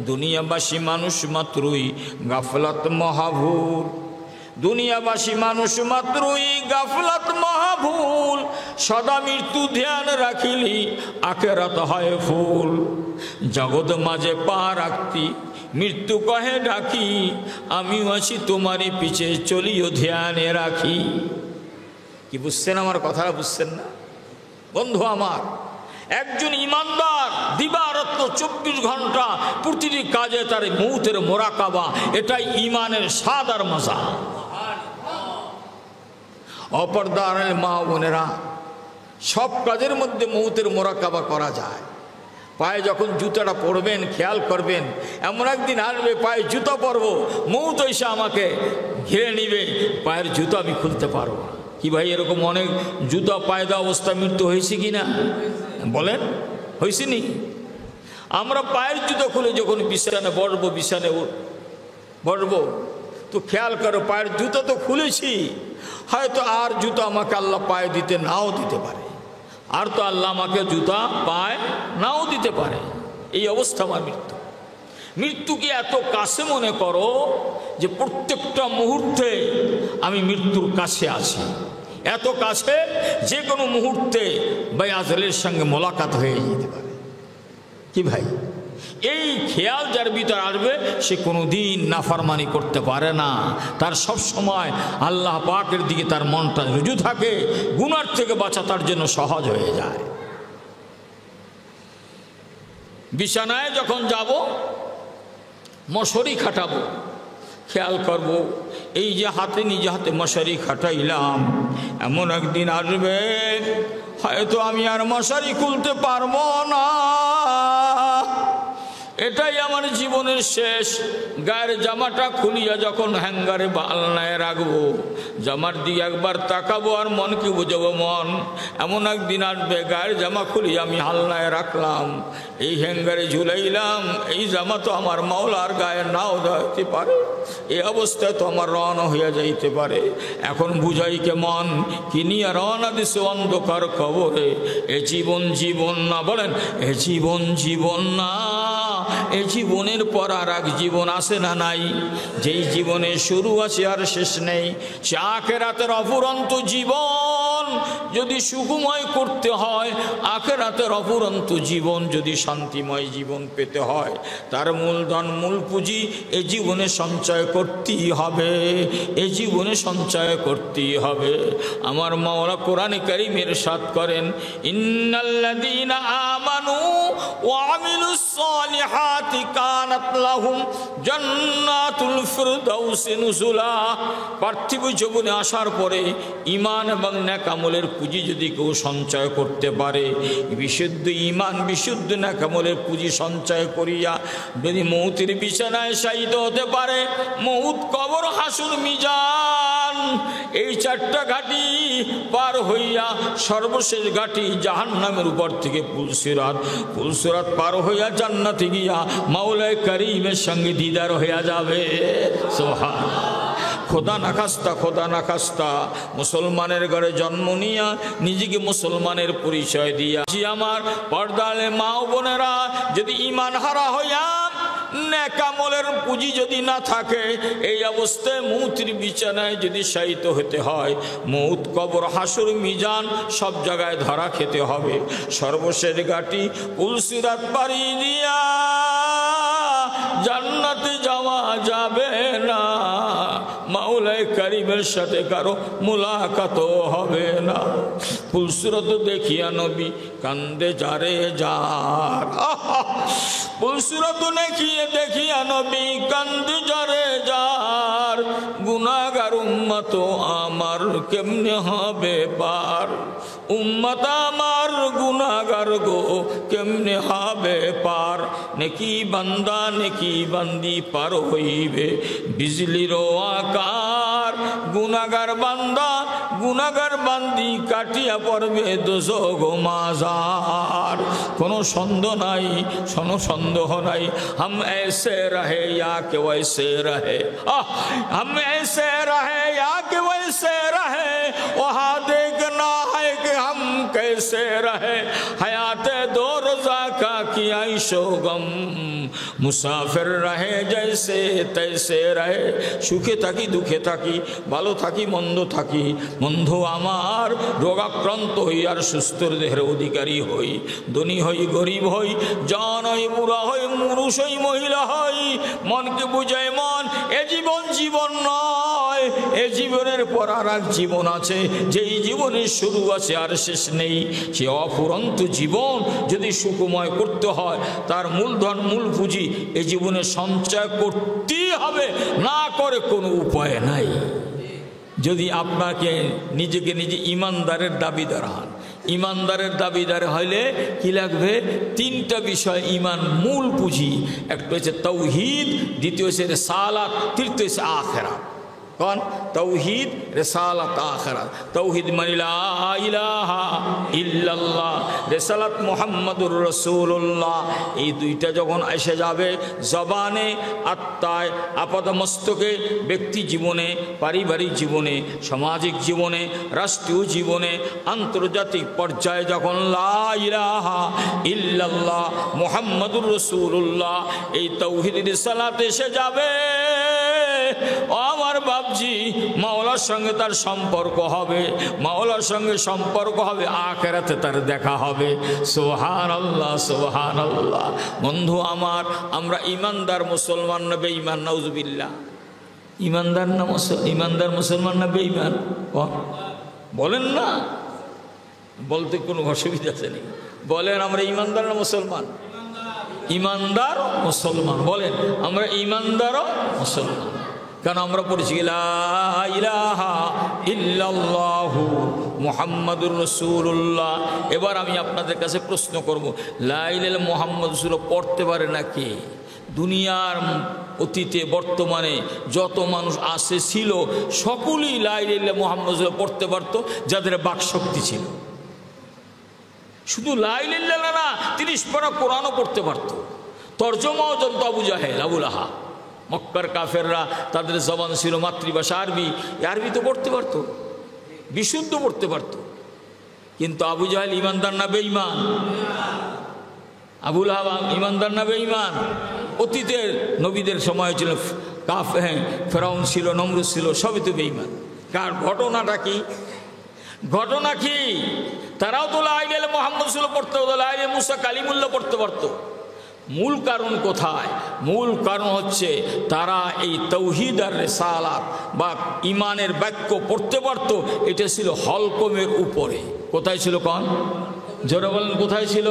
दुनियाबासी मानुष मात्रुई गफलत महाभूल, দুনিয়াবাসী মানুষ মাত্রই গাফলাত মহাভুল। সদা মৃত্যু ধ্যান রাখিলি আখেরাত হয় ফুল। জগৎ মাঝে পা রাখতি মৃত্যু কহে ডাকি, আমিও আছি তোমারই পিছে চলিও ধ্যানে রাখি। কি বুঝছেন আমার কথাটা? বুঝছেন না বন্ধু আমার? একজন ইমানদার দিবারাত্র 24 ঘন্টা প্রতিটি কাজে তার মৌতের মোরাকাবা, এটাই ইমানের স্বাদ আর মজা। অপরদারের মা বোনেরা, সব কাজের মধ্যে মৌতের মোরাকাবা করা যায়। পায়ে যখন জুতাটা পরবেন খেয়াল করবেন, এমন একদিন আসবে পায়ে জুতা পরব, মৌত এসে আমাকে ঘিরে নিবে, পায়ের জুতা আমি খুলতে পারবো। কি ভাই, এরকম অনেক জুতা পায়ে দেওয়া অবস্থা মৃত্যু হয়েছে কি না বলেন? হয়েছে নি? আমরা পায়ের জুতা খুলে যখন বিছানে বসবো, বিছানে বসবো, তো খেয়াল করো পায়ের জুতা তো খুলেছি, হয়তো আর জুতা আমাকে আল্লাহ পায়ে দিতে নাও দিতে পারে, আর তো আল্লাহ আমাকে জুতা পায়ে নাও দিতে পারে। এই অবস্থা আমার মৃত্যু। মৃত্যুকে এত কাছে মনে করো যে প্রত্যেকটা মুহূর্তে আমি মৃত্যুর কাছে আছি, এত কাছে যে কোনো মুহূর্তে ভাই আজলের সঙ্গে মোলাকাত হয়ে যেতে পারে। কি ভাই, এই খেয়াল যার ভিতর আসবে সে কোনো দিন নাফরমানি করতে পারে না। তার সব সময় আল্লাহ পাকের দিকে তার মনটা রুজু থাকে, গুনার থেকে বাঁচা তার জন্য সহজ হয়ে যায়। বিছানায় যখন যাব মশারি খাটাবো, খেয়াল করব এই যে হাতে নিজে হাতে মশারি খাটাইলাম, এমন একদিন আসবে হয়তো আমি আর মশারি খুলতে পারবো না, এটাই আমার জীবনের শেষ। গায়ের জামাটা খুলিয়া যখন হ্যাঙ্গারে বা আলনায় রাখবো, জামার দিকে একবার তাকাবো আর মনকে বুঝাবো, মন এমন একদিন আসবে গায়ের জামা খুলিয়ে আমি আলনায় রাখলাম, এই হ্যাঙ্গারে ঝুলাইলাম, এই জামা তো আমার মাওলার গায়ে নাও ধরতে পারে, এই অবস্থায় তো আমার রওনা হইয়া যাইতে পারে। এখন বুঝাই কেমন কি নিয়ে রওনা দিছে অন্ধকার খবরে। এ জীবন জীবন না, বলেন এ জীবন জীবন না, এ জীবনের পর আর এক জীবন আছে না নাই? যেই জীবনে শুরু আছে আর শেষ নেই, সে আখিরাতের অফুরন্ত জীবন যদি সুখময় করতে হয়, আখিরাতের অফুরন্ত জীবন যদি শান্তিময় জীবন পেতে হয়, তার মূলধন মূল পুঁজি এ জীবনে সঞ্চয় করতেই হবে, এ জীবনে সঞ্চয় করতেই হবে। আমার মাওলা কোরআনে কারীমে ইরশাদ করেন, ইন্নাল্লাযীনা আমানু ওয়া আমিলুস সালিহাতি কানাত লাহুম জান্নাতুল ফিরদাউসি নুজুলা। পার্থিব জীবনে আসার পরে ঈমান এবং নেক আমলের পুঁজি যদি কেউ সঞ্চয় করতে পারে, বিশুদ্ধ ঈমান বিশুদ্ধ নেক আমলের পুঁজি সঞ্চয় করিয়া যদি মৌতের বিছানায় শায়িত হতে পারে, মৌত, কবর, হাসুর, মিজান, এই 4টা ঘাটি পার হইয়া সর্বশেষ ঘাটি জাহান্নামের উপর থেকে পুলসিরাত, পুলসিরাত পার হইয়া জান্নাতে গিয়া মাওলায়ে কারীমের সঙ্গে দিদার হইয়া যাবে। সুবহানাল্লাহ। খোদা না খাস্তা, খোদা না খাস্তা, মুসলমানের ঘরে জন্ম নিয়া নিজেকে মুসলমানের পরিচয় দিয়া আমার পর্দালে মা ও বোনেরা, যদি ঈমান হারা হইয়া নেকামলের পুঁজি যদি না থাকে, এই অবস্থায় মৌতের বিছানায় যদি শায়িত হতে হয়, মৌত, কবর, হাসর, মিজান সব জায়গায় ধরা খেতে হবে। সর্বশেষ ঘাটি পুলসিরাত পাড়ি দিয়া জান্নাতে যাওয়া যাবে না, মাওলায়ে কারীমের সাথে কারো মুলাকাতও হবে না। পুলসিরাত দেখিয়া নবী কান্দে যারে যার, পুলসিরাত দেখিয়া নবী কান্দে যারে যার, গুনাহগার উম্মত আমার কেমনে হবে পার, উম্মত আমার গুনাহগার গো কেমনে হবে পার। নেকি বান্দা নেকি বান্দি পার হইবে বিজলির আকার, গুনাহগার বান্দা গুনাহগার বান্দি কাটিয়া পড়বে দোজখ মাজার। কোনো সন্দেহ নাই, কোনো সন্দেহ নাই, हम ऐसे रहे या कि वैसे रहे, हम ऐसे रहे या कि वैसे रहे, वहाँ देखना है कि हम कैसे रहे। हयात दो रोजा का किया शोगम, मुसाफिर रहे जैसे तैसे रहे। সুখে থাকি দুঃখে থাকি, ভালো থাকি মন্দ থাকি, মন্দ আমার রোগাক্রান্ত হই আর সুস্থ দেহের অধিকারী হই, ধনী হই গরিব হই, জান হই বুড়া হই, পুরুষ হই মহিলা হই, মনকে বুঝায় মন এ জীবন জীবন নয়, এ জীবনের পর আর এক জীবন আছে, যেই জীবনের শুরু আছে আর শেষ নেই। সে অফুরন্ত জীবন যদি সুখময় করতে হয়, তার মূলধন মূল পুঁজি এ জীবনে সঞ্চয় করতেই হবে, না করে কোনো উপায় নাই। যদি আপনাকে নিজেকে নিজে ইমানদারের দাবিদার হন, ইমানদারের দাবিদার হইলে কি লাগবে? তিনটা বিষয় ইমান মূল পুঁজি। একটা হচ্ছে তাওহীদ, দ্বিতীয় হচ্ছে রিসালাত, তৃতীয় হচ্ছে আখিরাত। কোন? তাওহীদ, রিসালাত, আখিরাত। তাওহীদ মানে লা ইলাহা ইল্লাল্লাহ, রিসালাত মুহাম্মাদুর রাসূলুল্লাহ। এই দুইটা যখন এসে যাবে জবানে, আত্মায়, আপাদমস্তকে, ব্যক্তি জীবনে, পারিবারিক জীবনে, সামাজিক জীবনে, রাষ্ট্রীয় জীবনে, আন্তর্জাতিক পর্যায়ে যখন লা ইলাহা ইল্লাল্লাহ মুহাম্মাদুর রাসূলুল্লাহ এই তাওহীদ রিসালাত এসে যাবে, আমার বাপজি মাওলার সঙ্গে তার সম্পর্ক হবে, মাওলার সঙ্গে সম্পর্ক হবে, আখিরাতে তার দেখা হবে। সুবহানাল্লাহ সুবহানাল্লাহ। বন্ধু আমার, আমরা ইমানদার মুসলমান না বেঈমান? নাউজুবিল্লাহ। ইমানদার না ইমানদার মুসলমান না বেঈমান? বলেন না, বলতে কোনো অসুবিধা আছে নাকি? বলেন আমরা ইমানদার না মুসলমান? ইমানদার মুসলমান। বলেন আমরা ইমানদার মুসলমান। কারণ আমরা পড়েছি লা ইলাহা ইল্লাল্লাহু মুহাম্মাদুর রাসূলুল্লাহ। এবার আমি আপনাদের কাছে প্রশ্ন করব, লা ইলাহা মুহাম্মাদুর রাসূলুল্লাহ পড়তে পারে না কে? দুনিয়ার অতীতে বর্তমানে যত মানুষ আসে ছিল সকলেই লা ইলাহা মুহাম্মাদুর রাসূলুল্লাহ পড়তে পারত, যাদের বাকশক্তি ছিল। শুধু লা ইলাহা না, 30 পারা কোরআনও পড়তে পারত, তরজমাও জানত আবু জাহেল, আবু লাহাব। মক্কার কাফেররা তাদের জবান ছিল মাতৃভাষা আরবি, আরবি তো পড়তে পারত, বিশুদ্ধ পড়তে পারত। কিন্তু আবু জাহেল ইমানদার না বেঈমান? আবু লাহাব ইমানদার না বেঈমান? অতীতের নবীদের সময় ছিল ফেরাউন ছিল, নমরুদ ছিল, সবই তো বেঈমান। কার ঘটনাটা কি? ঘটনা কি? তারাও তো লা ইলাহা মুহাম্মাদুর রাসূলুল্লাহ পড়তে হতো, লা ইলাহা মুসা কালিমুল্লাহ পড়তে পারত। মূল কারণ কোথায়? মূল কারণ হচ্ছে তারা এই তাওহীদ আর রিসালাত বা ইমানের বাক্য পড়তে পারত। এটা ছিল হলকমের উপরে। কোথায় ছিল? কোন? জোরে বলেন, কোথায় ছিল?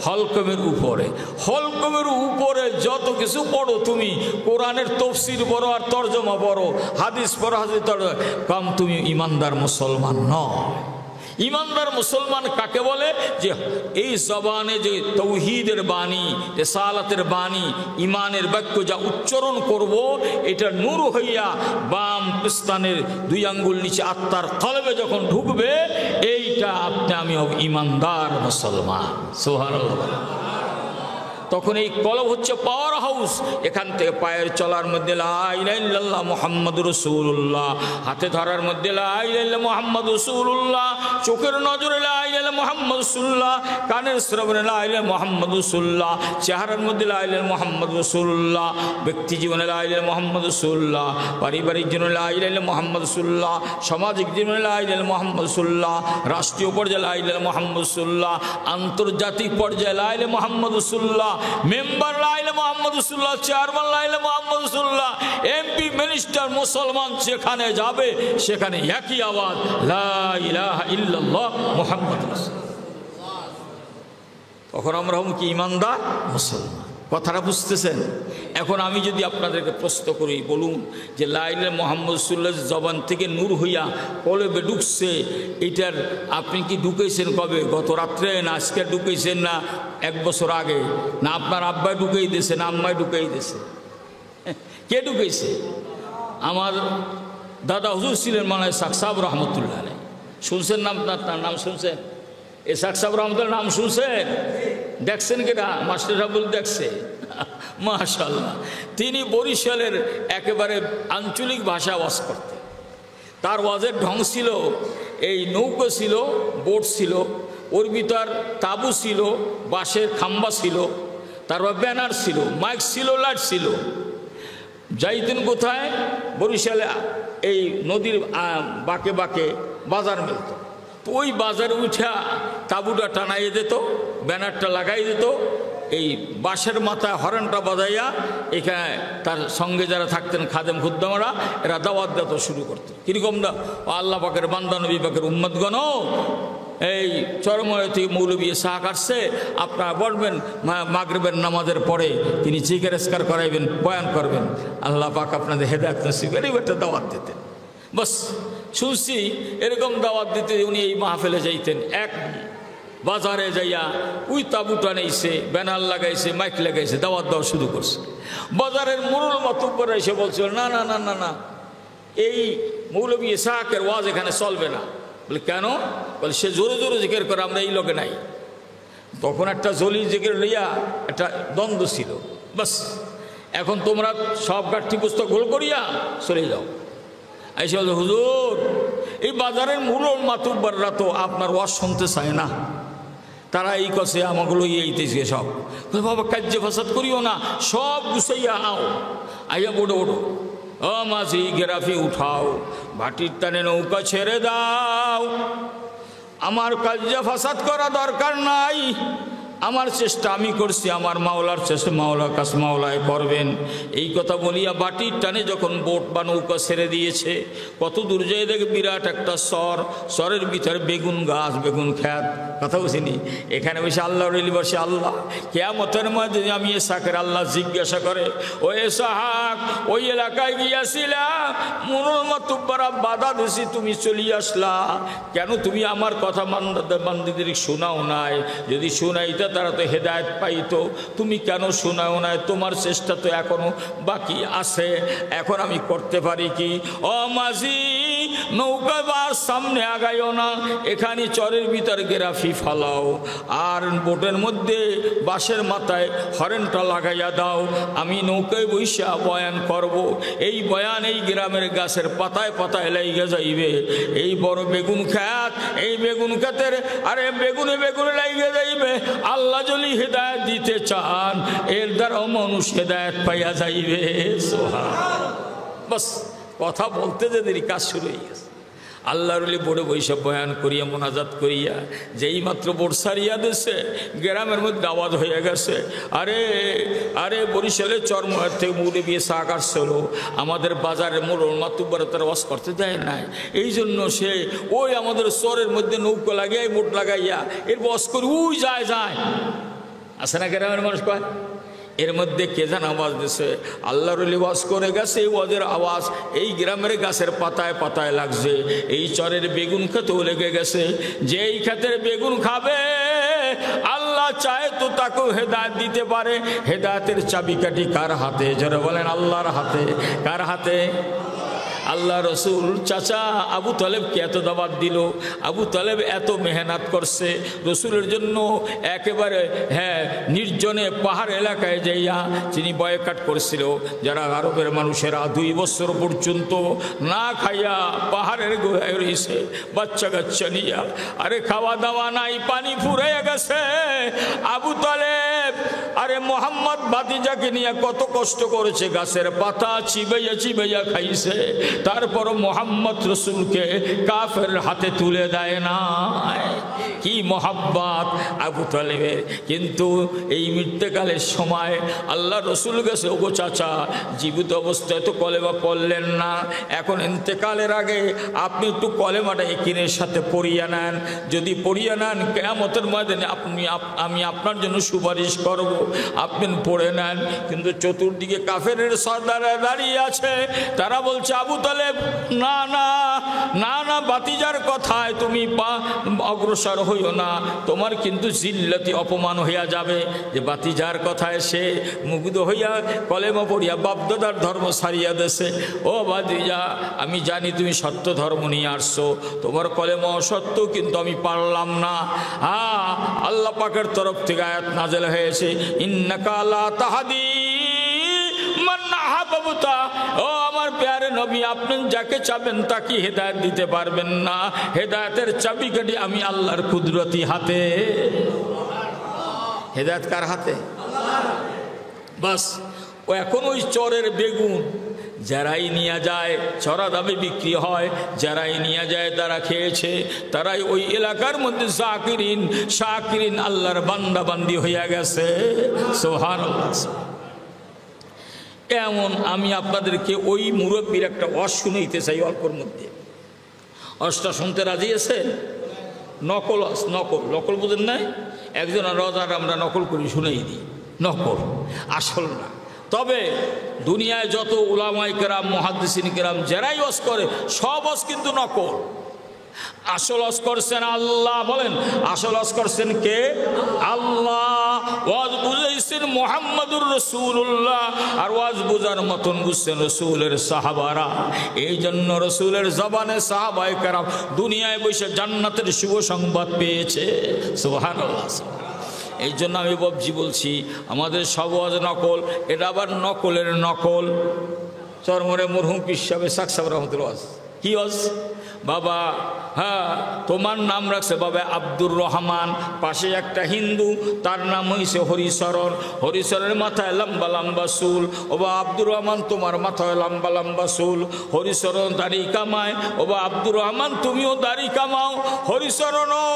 হলকমের উপরে। হলকমের উপরে যত কিছু পড়ো তুমি, কোরআনের তাফসীর পড়ো আর তরজমা পড়ো, হাদিস পড়ো, হাদিস তরজমা, কম তুমি ইমানদার মুসলমান নও। ইমানদার মুসলমান কাকে বলে? যে এই জবানে যে তাওহীদের বাণী, রিসালাতের বাণী, ইমানের বাক্য যা উচ্চারণ করব, এটা নূর হইয়া বাম পেস্তানের 2 আঙ্গুল নিচে আত্মার কলবে যখন ঢুকবে, এইটা আপনি আমি হব ইমানদার মুসলমান। সুবহানাল্লাহ। তখন এই কলব হচ্ছে পাওয়ার হাউস। এখান থেকে পায়ের চলার মধ্যে লা ইলাহা ইল্লাল্লাহ মুহাম্মাদুর রাসূলুল্লাহ, হাতে ধরার মধ্যে লা ইলাহা ইল্লাল্লাহ মুহাম্মাদুর রাসূলুল্লাহ, চোখের নজরে লা ইলাহা ইল্লাল্লাহ মুহাম্মাদুর রাসূলুল্লাহ, কানের শ্রবণে লা ইলাহা ইল্লাল্লাহ মুহাম্মাদুর রাসূলুল্লাহ, চেহারার মধ্যে লা ইলাহা ইল্লাল্লাহ মুহাম্মাদুর রাসূলুল্লাহ, ব্যক্তি জীবনে লা ইলাহা ইল্লাল্লাহ মুহাম্মাদুর রাসূলুল্লাহ, পারিবারিক জীবনে লা ইলাহা ইল্লাল্লাহ মুহাম্মাদুর রাসূলুল্লাহ, সামাজিক জীবনে লা ইলাহা ইল্লাল্লাহ মুহাম্মাদুর রাসূলুল্লাহ, রাষ্ট্রীয় পর্যায়ে লা ইলাহা ইল্লাল্লাহ মুহাম্মাদুর রাসূলুল্লাহ, আন্তর্জাতিক পর্যায়ে লা ইলাহা ইল্লাল্লাহ মুহাম্মাদুর রাসূলুল্লাহ, মেম্বার লা ইলাহা ইল্লাল্লাহ মুহাম্মাদুর রাসূলুল্লাহ, চেয়ারম্যান লা ইলাহা ইল্লাল্লাহ মুহাম্মাদুর রাসূলুল্লাহ, এমপি মিনিস্টার মুসলমান যেখানে যাবে সেখানে একই আওয়াজ লা ইলাহা ইল্লাল্লাহ মুহাম্মাদুর রাসূলুল্লাহ। তখন আমরা হম কি ইমানদার মুসলমান। কথাটা বুঝতেছেন? এখন আমি যদি আপনাদেরকে প্রশ্ন করি, বলুন যে লা ইলাহা ইল্লাল্লাহ মুহাম্মাদুর রাসূলুল্লাহ জবান থেকে নূর হইয়া কলবে ঢুকছে, এটার আপনি কি ঢুকেছেন কবে? গত রাত্রে না আজকে ঢুকেছেন, না 1 বছর আগে, না আপনার আব্বাই ঢুকেই দিয়েছে, না আম্মাই ঢুকেই দিয়েছে? কে ঢুকেছে? আমার দাদা হুজুর ছিলেন মাওলানা ইসহাক সাহেব রহমতুল্লাহ আলাইহি। শুনছেন নাম? তার নাম শুনছেন? ইসহাক সাহেব রহমতুল্লাহ নাম শুনছেন? দেখছেন কিনা? মাস্টার সাহেব দেখছে, মাশাআল্লাহ। তিনি বরিশালের একেবারে আঞ্চলিক ভাষা ওয়াজ করতেন। তার ওয়াজের ঢং ছিল, এই নৌকো ছিল, বোট ছিল, ওর ভিতর তাবু ছিল, বাঁশের খাম্বা ছিল, তারপর ব্যানার ছিল, মাইক ছিল, লাইট ছিল। যাইতেন কোথায়? বরিশালে এই নদীর বাঁকে বাঁকে বাজার মিলত। তো ওই বাজারে উঠা তাবুটা টানাইয়ে দিত, ব্যানারটা লাগাই দিত, এই বাঁশের মাথায় হরেনটা বাজাইয়া এখানে তার সঙ্গে যারা থাকতেন খাদেম খুদ্দামরা, এরা দাওয়াত দেওয়া শুরু করতেন। কীরকম দা? আল্লাহ পাকের বান্দা নবী পাকের উম্মতগণ, এই চরময় থেকে মৌলবী ইসহাক আসছে, আপনারা বলবেন মাগরিবের নামাজের পরে তিনি জিকির-আজকার করাইবেন, বয়ান করবেন, আল্লাহ পাক আপনাদের হেদায়েত নসিব করে একটা দাওয়াত দিতেন। বাস শুনছি এরকম দাওয়াত দিতে উনি এই মাহফিলে যাইতেন। এক বাজারে যাইয়া ওই তাবুটা নেইছে, ব্যানার লাগাইছে, মাইক লাগাইছে, দাওয়াত দেওয়া শুরু করছে। বাজারের মোড়ল মাতুব্বর এসে বলছিল, না না না না না, এই মৌলবী ইসহাকের ওয়াজ এখানে চলবে না। বলে কেন? বলে সে জোরে জোরে জিকির করে, আমরা এই লোকে নাই। তখন একটা জলি জিকির লইয়া একটা দ্বন্দ্ব ছিল। বাস এখন তোমরা সব গাঠি পুস্তক গোল করিয়া চলে যাও। এসে বলে, হুজুর এই বাজারের মূল মাতুব্বররা তো আপনার ওয়াজ শুনতে চায় না, তারা এই কষে আমাগুলো এইতেছে সব। বাবা কার্য ফাসাদ করিও না, সব গুছাইয়া আও, আইয়া বড়ো ওঠো, ও মাঝি গেরাফি উঠাও, ভাটির টানে নৌকা ছেড়ে দাও, আমার কার্য ফাসাদ করা দরকার নাই, আমার চেষ্টা আমি করছি, আমার মাওলার চেষ্টা মাওলার কাছে মাওলায় করবেন। এই কথা বলিয়া বাটির টানে যখন বোট বা নৌকা ছেড়ে দিয়েছে, কত দূর যেয়ে দেখে বিরাট একটা সরের ভিতরে বেগুন গাছ, বেগুন খ্যাত। কথা বুঝিনি? এখানে বসে আল্লাহ রইলি বসে আল্লাহ কিয়ামতের মধ্যে আমি ইসহাকের আল্লাহ জিজ্ঞাসা করে, ও ইসহাক ওই এলাকায় গিয়াছিলাম, মুনুল মাতুব্বরা বাধা দিছি, তুমি চলিয়ে আসলা কেন? তুমি আমার কথা বান্দীদের শোনাও নাই, যদি শোনাইতে তারা তো হেদায়েত পাইতো, তুমি কেন শোনাও নাই? তোমার চেষ্টা তো এখনো বাকি আছে, এখন আমি করতে পারি কি? ও মাঝি নৌকা বার সামনে আগাইও না, এখানে চরের ভিতর গেরাফি ফালাও, আর বোটের মধ্যে বাঁশের মাথায় হরেনটা লাগাইয়া দাও, আমি নৌকায় বৈশা বয়ান করব। এই বয়ান এই গ্রামের গাছের পাতায় পাতায় লাইগা যাইবে। এই বড় বেগুন খ্যাত, এই বেগুন খ্যাতের আরে বেগুনে বেগুনে লাইগা যাইবে। আল্লাহ যদি হেদায়েত দিতে চান, এর দ্বারাও মানুষ হেদায়েত পাইয়া যাইবে। বাস কথা বলতে যে দেরি, কাজ শুরু হয়ে গেছে। আল্লাহর ওলি বড় বৈশাখ বয়ান করিয়া মোনাজাত করিয়া যেই মাত্র বর্ষারিয়া দেশে গ্রামের মধ্যে আওয়াজ হয়ে গেছে, আরে আরে বরিশালের চরময়ের থেকে মৌলবী ইসহাক আসছিল, আমাদের বাজারের মোড় মাতুব্বর তারা ওয়াজ করতে দেয় নাই, এই জন্য সে ওই আমাদের চরের মধ্যে নৌকা লাগাই বোট লাগাইয়া এর ওয়াজ করে ওই যায় আসে না গ্রামের মানুষ কয়। এর মধ্যে কে যেন আওয়াজ দিছে, আল্লাহর ওলি ওয়াজ করে গেছে, এই ওয়াজের আওয়াজ এই গ্রামের গাছের পাতায় পাতায় লাগছে, এই চরের বেগুন খেতেও লেগে গেছে। যে এই ক্ষেতের বেগুন খাবে আল্লাহ চায় তো তাকেও হেদায়েত দিতে পারে। হেদায়েতের চাবিকাঠি কার হাতে? যারা বলেন আল্লাহর হাতে। কার হাতে? আল্লাহ রসুল চাচা আবু তালেবকে এত দাওয়াত দিল, আবু তালেব এত মেহনত করছে রসুলের জন্য, একেবারে নির্জনে পাহাড় এলাকায় যাইয়া তিনি বয়কাট করেছিল। যারা আরবের মানুষেরা 2 বছর পর্যন্ত না খাইয়া পাহাড়ের গোড়ায় রয়েছে বাচ্চা কাচ্চা নিয়া, আরে খাওয়া দাওয়া নাই, পানি ফুরাইয়া গেছে। আবু তালেব আরে মোহাম্মদ ভাতিজাকে নিয়ে কত কষ্ট করেছে, গাছের পাতা চিবাইয়া চিবাইয়া খাইছে, তারপর মোহাম্মদ রসুলকে কাফের হাতে তুলে দেয় না। কি মোহাব্বত আবু তালেবের। কিন্তু এই মৃত্যুকালের সময় আল্লাহ রসুল গেছে, ওগো চাচা জীবিত অবস্থায় তো কলেমা পড়লেন না, এখন ইন্তেকালের আগে আপনি একটু কলেমাটা একিনের সাথে পড়িয়ে নেন, যদি পড়িয়ে নেন কিয়ামতের ময়দানে আমি আপনার জন্য সুপারিশ করব, আপনি পড়ে নেন। কিন্তু চতুর্দিকে কাফেরের সর্দাররা দাঁড়িয়ে আছে, তারা বলছে আবু তালেব না না না না, ভাতিজার কথায় তুমি অগ্রসর হইও না, তোমার কিন্তু জিল্লতি অপমান হইয়া যাবে। যে ভাতিজার কথায় সে মুগ্ধ হইয়া কলেমা পড়িয়া বাপদাদার ধর্ম ছাড়িয়া দেছে। ও ভাতিজা, আমি জানি তুমি সত্য ধর্ম নিয়ে আসছো, তোমার কলেমা অসত্য, কিন্তু আমি পারলাম না। আল্লাহ পাকের তরফ থেকে আয়াত নাযিল হয়েছে, ইন্নাকা লা তাহদি মান আহবাবতা। ও আমার প্যারে নবী, আপনি যাকে চাবেন তাকে হেদায়েত দিতে পারবেন না, হেদায়েতের চাবিকাঠি আমি আল্লাহর কুদরতি হাতে। হেদায়েত কার হাতে? বাস ও এখন ওই চরের বেগুন যারাই নিয়ে যায়, চড়া দামে বিক্রি হয়, যারাই নিয়ে যায় তারা খেয়েছে, তারাই ওই এলাকার মধ্যে জাকিরিন শাকিরিন আল্লাহর বান্দা বান্দি হইয়া গেছে। সুবহানাল্লাহ। এমন আমি আপনাদেরকে ওই মুরব্বীর একটা ওয়াজ শুনাইতে চাই অল্পর মধ্যে। ওয়াজটা শুনতে রাজি আছে? নকল নকল নকল বুঝেন নাই? একজন রজার আমরা নকল করি শুনেই দিই, নকল আসল না। তবে দুনিয়ায় যত উলামায়ে কেরাম মুহাদ্দিসিন কেরাম যারাই ওয়াজ করে সব ওয়াজ কিন্তু নকল। আসল ওয়াজ করছেন আল্লাহ। বলেন আসল ওয়াজ করছেন কে? আল্লাহ। ওয়াজ বুঝাইছেন মুহাম্মাদুর রাসূলুল্লাহ, আর ওয়াজ বুঝার মতন বুঝছেন রাসূলের সাহাবারা। এই জন্য রাসূলের জবানে সাহাবায়ে কেরাম দুনিয়ায় বসে জান্নাতের শুভ সংবাদ পেয়েছে। সুবহানাল্লাহ। এই জন্য আমি বাবজি বলছি, আমাদের সব ওয়াজ নকল, এটা আবার নকলের নকল। চরমরে মরহুম পীর সাহেব সাক সাহেব রহমতুল্লাহ কি ওয়াজ? বাবা তোমার নাম রাখছে বাবা আব্দুর রহমান, পাশে একটা হিন্দু তার নাম হইছে হরিশরণ, হরিশরণের মাথায় লম্বা লম্বা চুল। ও বা আব্দুর রহমান তোমার মাথায় লম্বা লম্বা চুল, হরিশরণ দাড়ি কামায়। ও বা আব্দুর রহমান তুমিও দাড়ি কামাও। হরিশরণও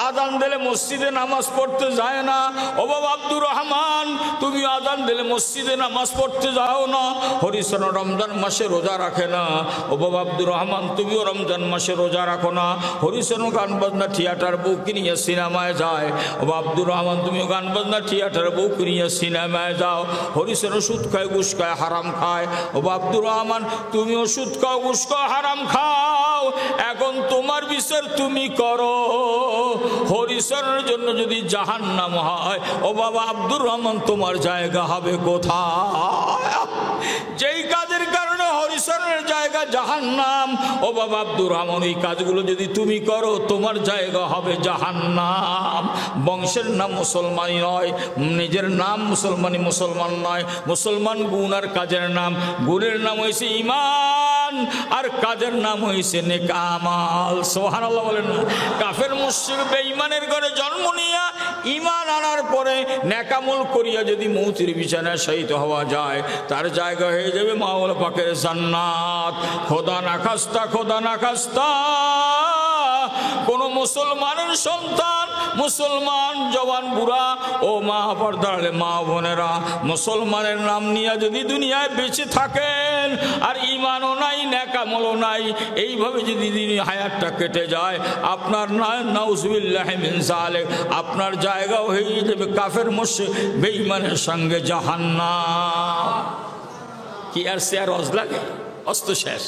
আজান দিলে মসজিদে নামাজ পড়তে যায় না। ও বাবা আব্দুর রহমান তুমি আজান দিলে মসজিদে নামাজ পড়তে যাও না। হরিশরণ রমজান মাসে রোজা রাখে না। ও বাবা আব্দুর রহমান তুমিও রমজান মাসে রোজা রাখো না। হরিশরণ গান বাজনা থিয়েটার বউ কিনিয়ে সিনেমায় যায়। ও আব্দুর রহমান তুমিও গান বাজনা থিয়েটার বউ কিনিয়ে সিনেমায় যাও। হরিশরণ সুদ খায় ঘুষ খায় হারাম খায়। ও আব্দুর রহমান তুমিও সুদ খাও ঘুষ খাও হারাম খাও। এখন তোমার বিচার তুমি করো। হরিশরণের জন্য যদি জাহান্নাম হয়, ও বাবা আব্দুর রহমান তোমার জায়গা হবে কোথায়? যেই কাজের কারণে হরিশরণের জায়গা জাহান্নাম, ও বাবা আব্দুর রহমান এই কাজগুলো যদি তুমি করো তোমার জায়গা হবে জাহান্নাম। বংশের নাম মুসলমানি নয়, নিজের নাম মুসলমানি মুসলমান নয়। মুসলমান গুণ আর কাজের নাম, গুণের নাম হয়েছে ঈমান আর কাজের নাম হয়েছে নেক আমাল। সুবহানাল্লাহ বলেন না? কাফের মুশরিক বেঈমানের ঘরে জন্ম নিয়া ঈমান আনার পরে নেক আমল করিয়া যদি মৌতের বিছানায় শহীদ হওয়া যায়, তার জায়গা হয়ে যাবে মাওলা পাকের জান্নাত। খোদা না খাস্তা, খোদা না খাস্তা কোন মুসলমানের সন্তান, মুসলমান জওয়ান বুড়া ও মা পর্দার মা বোনেরা, মুসলমানের নাম নিয়ে যদি দুনিয়ায় বেঁচে থাকেন আর ঈমানও নাই নেক আমলও নাই, এইভাবে যদি দিন হায়াতটা কেটে যায়, আপনার নাউজুবিল্লাহি মিন যালিক আপনার জায়গা হয়ে যাবে কাফের মুশরিক বেঈমানের সঙ্গে জাহান্নাম। কি আর সে আর ওয়াজ লাগে? অস্ত শেষ।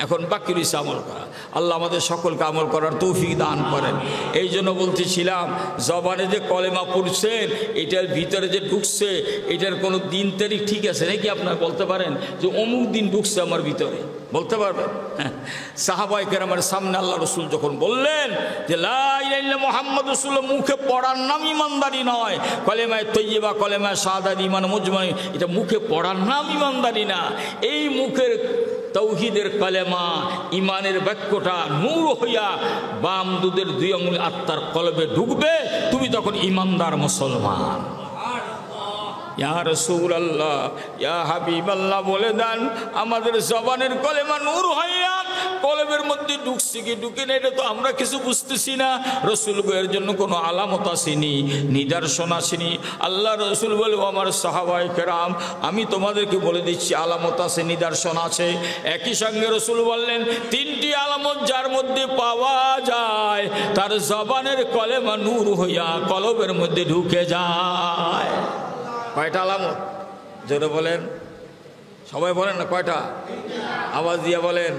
এখন বাকি রয়েছে আমল করা। আল্লাহ আমাদের সকলকে আমল করার তৌফিক দান করেন। এই জন্য বলতেছিলাম, জবানে যে কলেমা পড়ছেন এটার ভিতরে যে ঢুকছে, এটার কোনো দিন তারিখ ঠিক আছে নাকি? আপনারা বলতে পারেন যে অমুক দিন ঢুকছে আমার ভিতরে। বলতে পারবেন? সাহাবায়ে কেরামের সামনে আল্লাহ রসুল যখন বললেন যে লা ইলাহা ইল্লাল্লাহ মুহাম্মাদুর রাসূলুল্লাহ, মুখে পড়ার নাম ইমানদারি নয়। কলেমায়ে তৈয়্যিবা, কলেমায়ে শাহাদাত, ঈমান মুজমাই, এটা মুখে পড়ার নাম ইমানদারি না। এই মুখের তৌহিদের কলেমা, ইমানের বাক্যটা নূর হইয়া বাম দুধের দুই আঙুল আত্মার কলবে ঢুকবে, তুমি তখন ইমানদার মুসলমান। ইয়া রাসূলুল্লাহ, ইয়া হাবিবাল্লাহ, বলে দেন আমাদের জবানের কলেমা নূর হইয়া কলবের মধ্যে ঢুকছে কি ঢুকে না, এটা তো আমরা কিছু বুঝতেছি না। রসুল এর জন্য কোনো আলামত আসেনি, নিদর্শন আসেনি। আল্লাহ রসুল বলে, আমার সাহাবায়ে কেরাম, আমি তোমাদেরকে বলে দিচ্ছি আলামত আছে, নিদর্শন আছে। একই সঙ্গে রসুল বললেন, তিনটি আলামত যার মধ্যে পাওয়া যায় তার জবানের কলেমা নূর হইয়া কলবের মধ্যে ঢুকে যায়। কয়টা আলামত? জোরে বলেন, সবাই বলেন না কয়টা? আওয়াজ দিয়ে বলেন।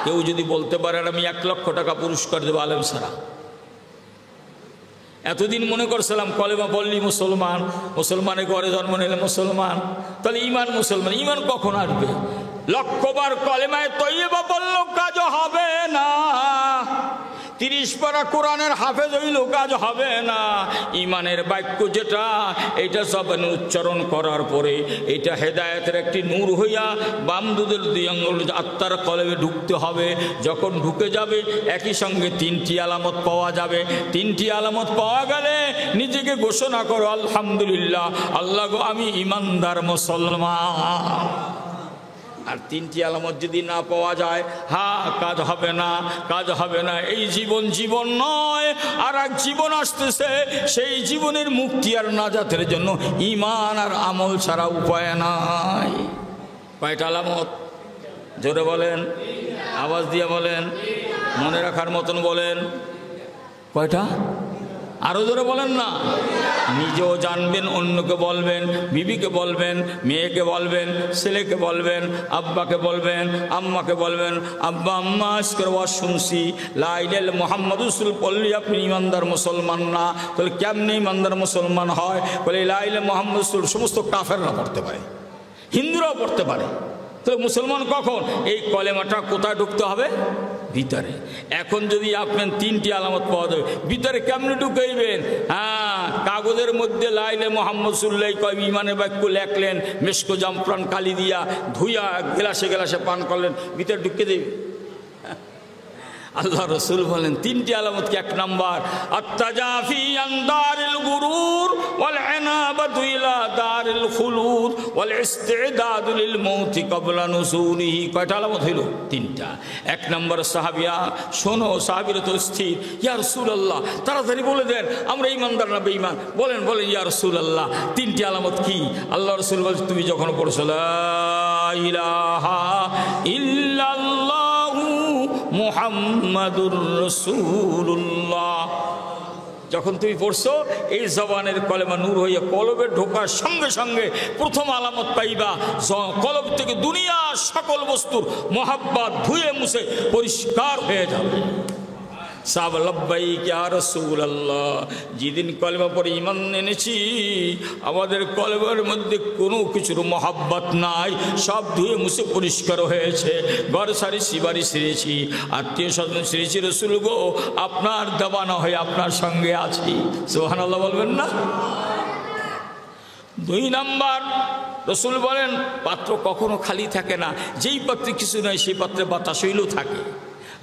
কেউ যদি বলতে পারেন আমি 1 লক্ষ টাকা পুরস্কার দেবো আলেম সারা। এতদিন মনে করছিলাম কলেমা বললি মুসলমান, মুসলমানের ঘরে জন্ম নিলে মুসলমান, তাহলে ইমান মুসলমান। ইমান কখন আসবে? লক্ষবার কলেমায় তৈয়্যিবা বললেও কাজ হবে না, 30 পারা কোরআনের হাফেজ হইলেও কাজ হবে না। ইমানের বাক্য যেটা, এটা জবানে উচ্চারণ করার পরে এটা হেদায়েতের একটি নূর হইয়া বাম দুধের দুই আঙ্গুল আত্মার কলবে ঢুকতে হবে। যখন ঢুকে যাবে একই সঙ্গে 3টি আলামত পাওয়া যাবে। 3টি আলামত পাওয়া গেলে নিজেকে ঘোষণা করো, আলহামদুলিল্লাহ, আল্লাহ গো আমি ইমানদার মুসলমান। আর 3টি আলামত যদি না পাওয়া যায়, কাজ হবে না, কাজ হবে না। এই জীবন জীবন নয়, আর এক জীবন আসতেছে। সেই জীবনের মুক্তি আর নাজাতের জন্য ঈমান আর আমল ছাড়া উপায় নাই। কয়টা আলামত? জোরে বলেন, আওয়াজ দিয়ে বলেন, মনে রাখার মতন বলেন। কয়টা? আরো জোরে বলেন না। নিজেও জানবেন, অন্যকে বলবেন, বিবিকে বলবেন, মেয়েকে বলবেন, ছেলেকে বলবেন, আব্বাকে বলবেন, আম্মাকে বলবেন, আব্বা আম্মা আজকের ওয়াজ শুনছি, লা ইলাহা ইল্লাল্লাহ মুহাম্মাদুর রাসূল বললি আপনি ইমানদার মুসলমান না। তাহলে কেমনে ইমানদার মুসলমান হয়? বলে লা ইলাহা ইল্লাল্লাহ মুহাম্মাদুর রাসূল সমস্ত কাফেররা পড়তে পারে, হিন্দুরাও পড়তে পারে। তাহলে মুসলমান কখন? এই কলেমাটা কোথায় ঢুকতে হবে? ভিতরে। এখন যদি আপনার 3টি আলামত পাওয়া যাবে, ভিতরে কেমনে ঢুকাইবেন? কাগজের মধ্যে লা ইলাহা মুহাম্মাদুর রাসূলুল্লাহ কয় ইমানের বাক্য লেখলেন, মেশকো জামফরান কালি দিয়া ধুইয়া গ্লাসে গ্লাসে পান করলেন, ভিতরে ঢুকে দেবে। আল্লাহ রসুল বলেন 3টি আলামত কি? 1 নম্বর, আত-তাজাফি আন দারিল গুরুর ওয়াল ইনাবাতু ইলা দারিল খুলুদ ওয়াল ইস্তিদাদু লিল মাউত ক্বাবলা নুজুলিহি। কয়টা আলামত হইল? 3টা। 1 নম্বর, সাহাবিয়া শোনো, সাহাবীরা তো স্থির, ইয়া রাসূলুল্লাহ তাড়াতাড়ি বলে দেন আমরা ঈমানদার না বেঈমান। বলেন বলেন ইয়া রাসূলুল্লাহ 3টি আলামত কি? আল্লাহ রসুল বলেন, তুমি যখন পড়ছো লা ইলাহা ইল্লাল্লাহু মুহাম্মাদুর রাসূলুল্লাহ, যখন তুমি পড়ছো এই জবানের কলেমা নূর হইয়া কলবে ঢোকার সঙ্গে সঙ্গে প্রথম আলামত পাইবা, কলব থেকে দুনিয়ার সকল বস্তুর মোহাব্বত ধুয়ে মুছে পরিষ্কার হয়ে যাবে। সাহাবা লব্বাইক ইয়া রাসূলুল্লাহ, যেদিন কলেমা পড়ে ঈমান এনেছি আমাদের কলেমার মধ্যে কোনো কিছুর মহাব্বত নাই, সব ধুয়ে মুছে পরিষ্কার হয়েছে। ঘর সারিছি, বাড়ি সেরেছি, আত্মীয় স্বজন সেরেছি, রাসূল গো আপনার দেওয়ানা হয়ে আপনার সঙ্গে আছি। সুবহানাল্লাহ বলবেন না? 2 নম্বর, রাসূল বলেন পাত্র কখনো খালি থাকে না, যেই পাত্রে কিছু নাই সেই পাত্রে বাতাস হইলেও থাকে।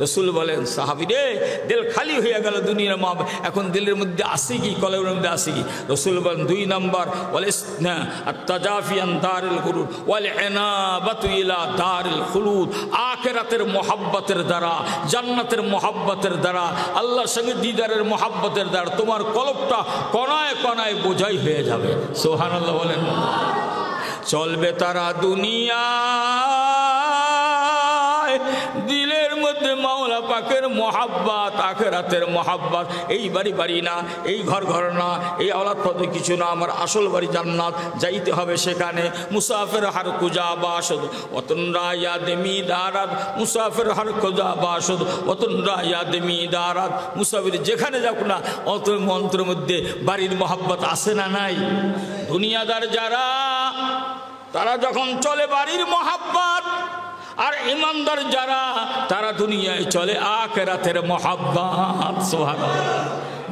রাসূল বলেন সাহাবী রে, দিল খালি হয়ে গেল দুনিয়ার মা, এখন দিলের মধ্যে আছে কি, কলবের মধ্যে আছে কি? রাসূল বলেন 2 নম্বর, ওয়ালিসনা আত-তাজাফি আন দারিল গুরুর ওয়াল ইনাবাতু ইলা দারিল খুলুদ, আখিরাতের মোহাব্বতের দ্বারা, জান্নাতের মোহাব্বতের দ্বারা, আল্লাহর সঙ্গে দিদারের মোহাব্বতের দ্বারা তোমার কলবটা কণায় কণায় বোঝাই হয়ে যাবে। সুবহানাল্লাহ বলেন। চলবে তারা দুনিয়া, দিলের মধ্যে মাওলা পাকের মোহাব্বত, আখিরাতের মোহাব্বত। এই বাড়ি বাড়ি না, এই ঘর ঘর না, এই আওলাদ পদে কিছু না, আমার আসল বাড়ি জান্নাত, যাইতে হবে সেখানে। মুসাফির হার কুজা বাসদ ওতন রায়াদ মিদারাত, মুসাফির হার কুজা বাসদ ওতন রায়াদ মিদারাত। মুসাফির যেখানে যাক না, অত মন্ত্রের মধ্যে বাড়ির মোহাব্বত আছে না নাই? দুনিয়াদার যারা, তারা যখন চলে বাড়ির মোহাব্বত, আর ইমানদার যারা তারা দুনিয়ায় চলে আখিরাতের মহাব্বত। সুবহানাল্লাহ।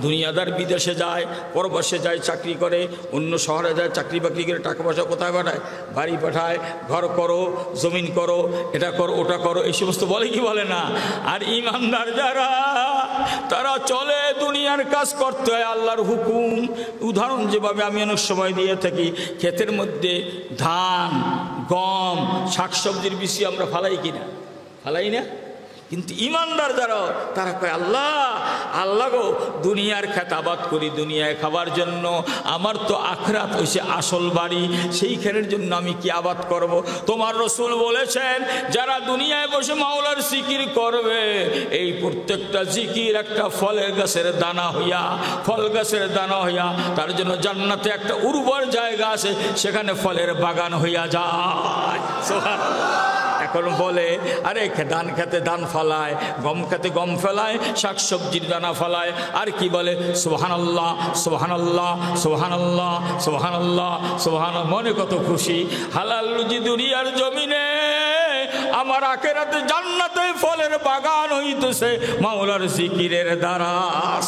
দুনিয়াদার বিদেশে যায়, পরবাসে যায়, চাকরি করে, অন্য শহরে যায়, চাকরি বাকরি করে টাকা পয়সা কোথায় পাঠায়? বাড়ি পাঠায়, ঘর করো, জমিন করো, এটা করো, ওটা করো, এই সমস্ত বলে কি বলে না? আর ইমানদার যারা তারা চলে দুনিয়ার কাজ করতে হয়, আল্লাহর হুকুম। উদাহরণ যেভাবে আমি অনেক সময় দিয়ে থাকি, ক্ষেতের মধ্যে ধান, গম, শাকসবজির বেশি আমরা ফালাই কিনা? ফালাই না। কিন্তু ইমানদার যারা তারা কয় আল্লাহ আল্লাহ গো, দুনিয়ার খেত আবাদ করি দুনিয়ায় খাবার জন্য, আমার তো আখিরাত হইছে আসল বাড়ি, সেইখানের জন্য আমি কি আবাদ করব? তোমার রাসূল বলেছেন যারা দুনিয়ায় বসে মাওলার জিকির করবে, এই প্রত্যেকটা জিকির একটা ফলের গাছের দানা হইয়া, ফল গাছের দানা হইয়া তার জন্য জান্নাতে একটা উর্বর জায়গা আছে, সেখানে ফলের বাগান হইয়া যায়। সুবহানাল্লাহ। এখন বলে আরে ধান খেতে ধান ফলায়, গম খেতে গম ফেলায়, শাকসবজির দানা ফলায়, আর কি বলে সুবহানাল্লাহ সুবহানাল্লাহ সুবহানাল্লাহ সুবহানাল্লাহ সুবহানাল্লাহ। মনে কত খুশি, হালাল রুজি দুনিয়ার জমিনে, আমার আখিরাতে জান্নাতে ফলের বাগান হইতেছে মাওলার জিকিরের দ্বারা।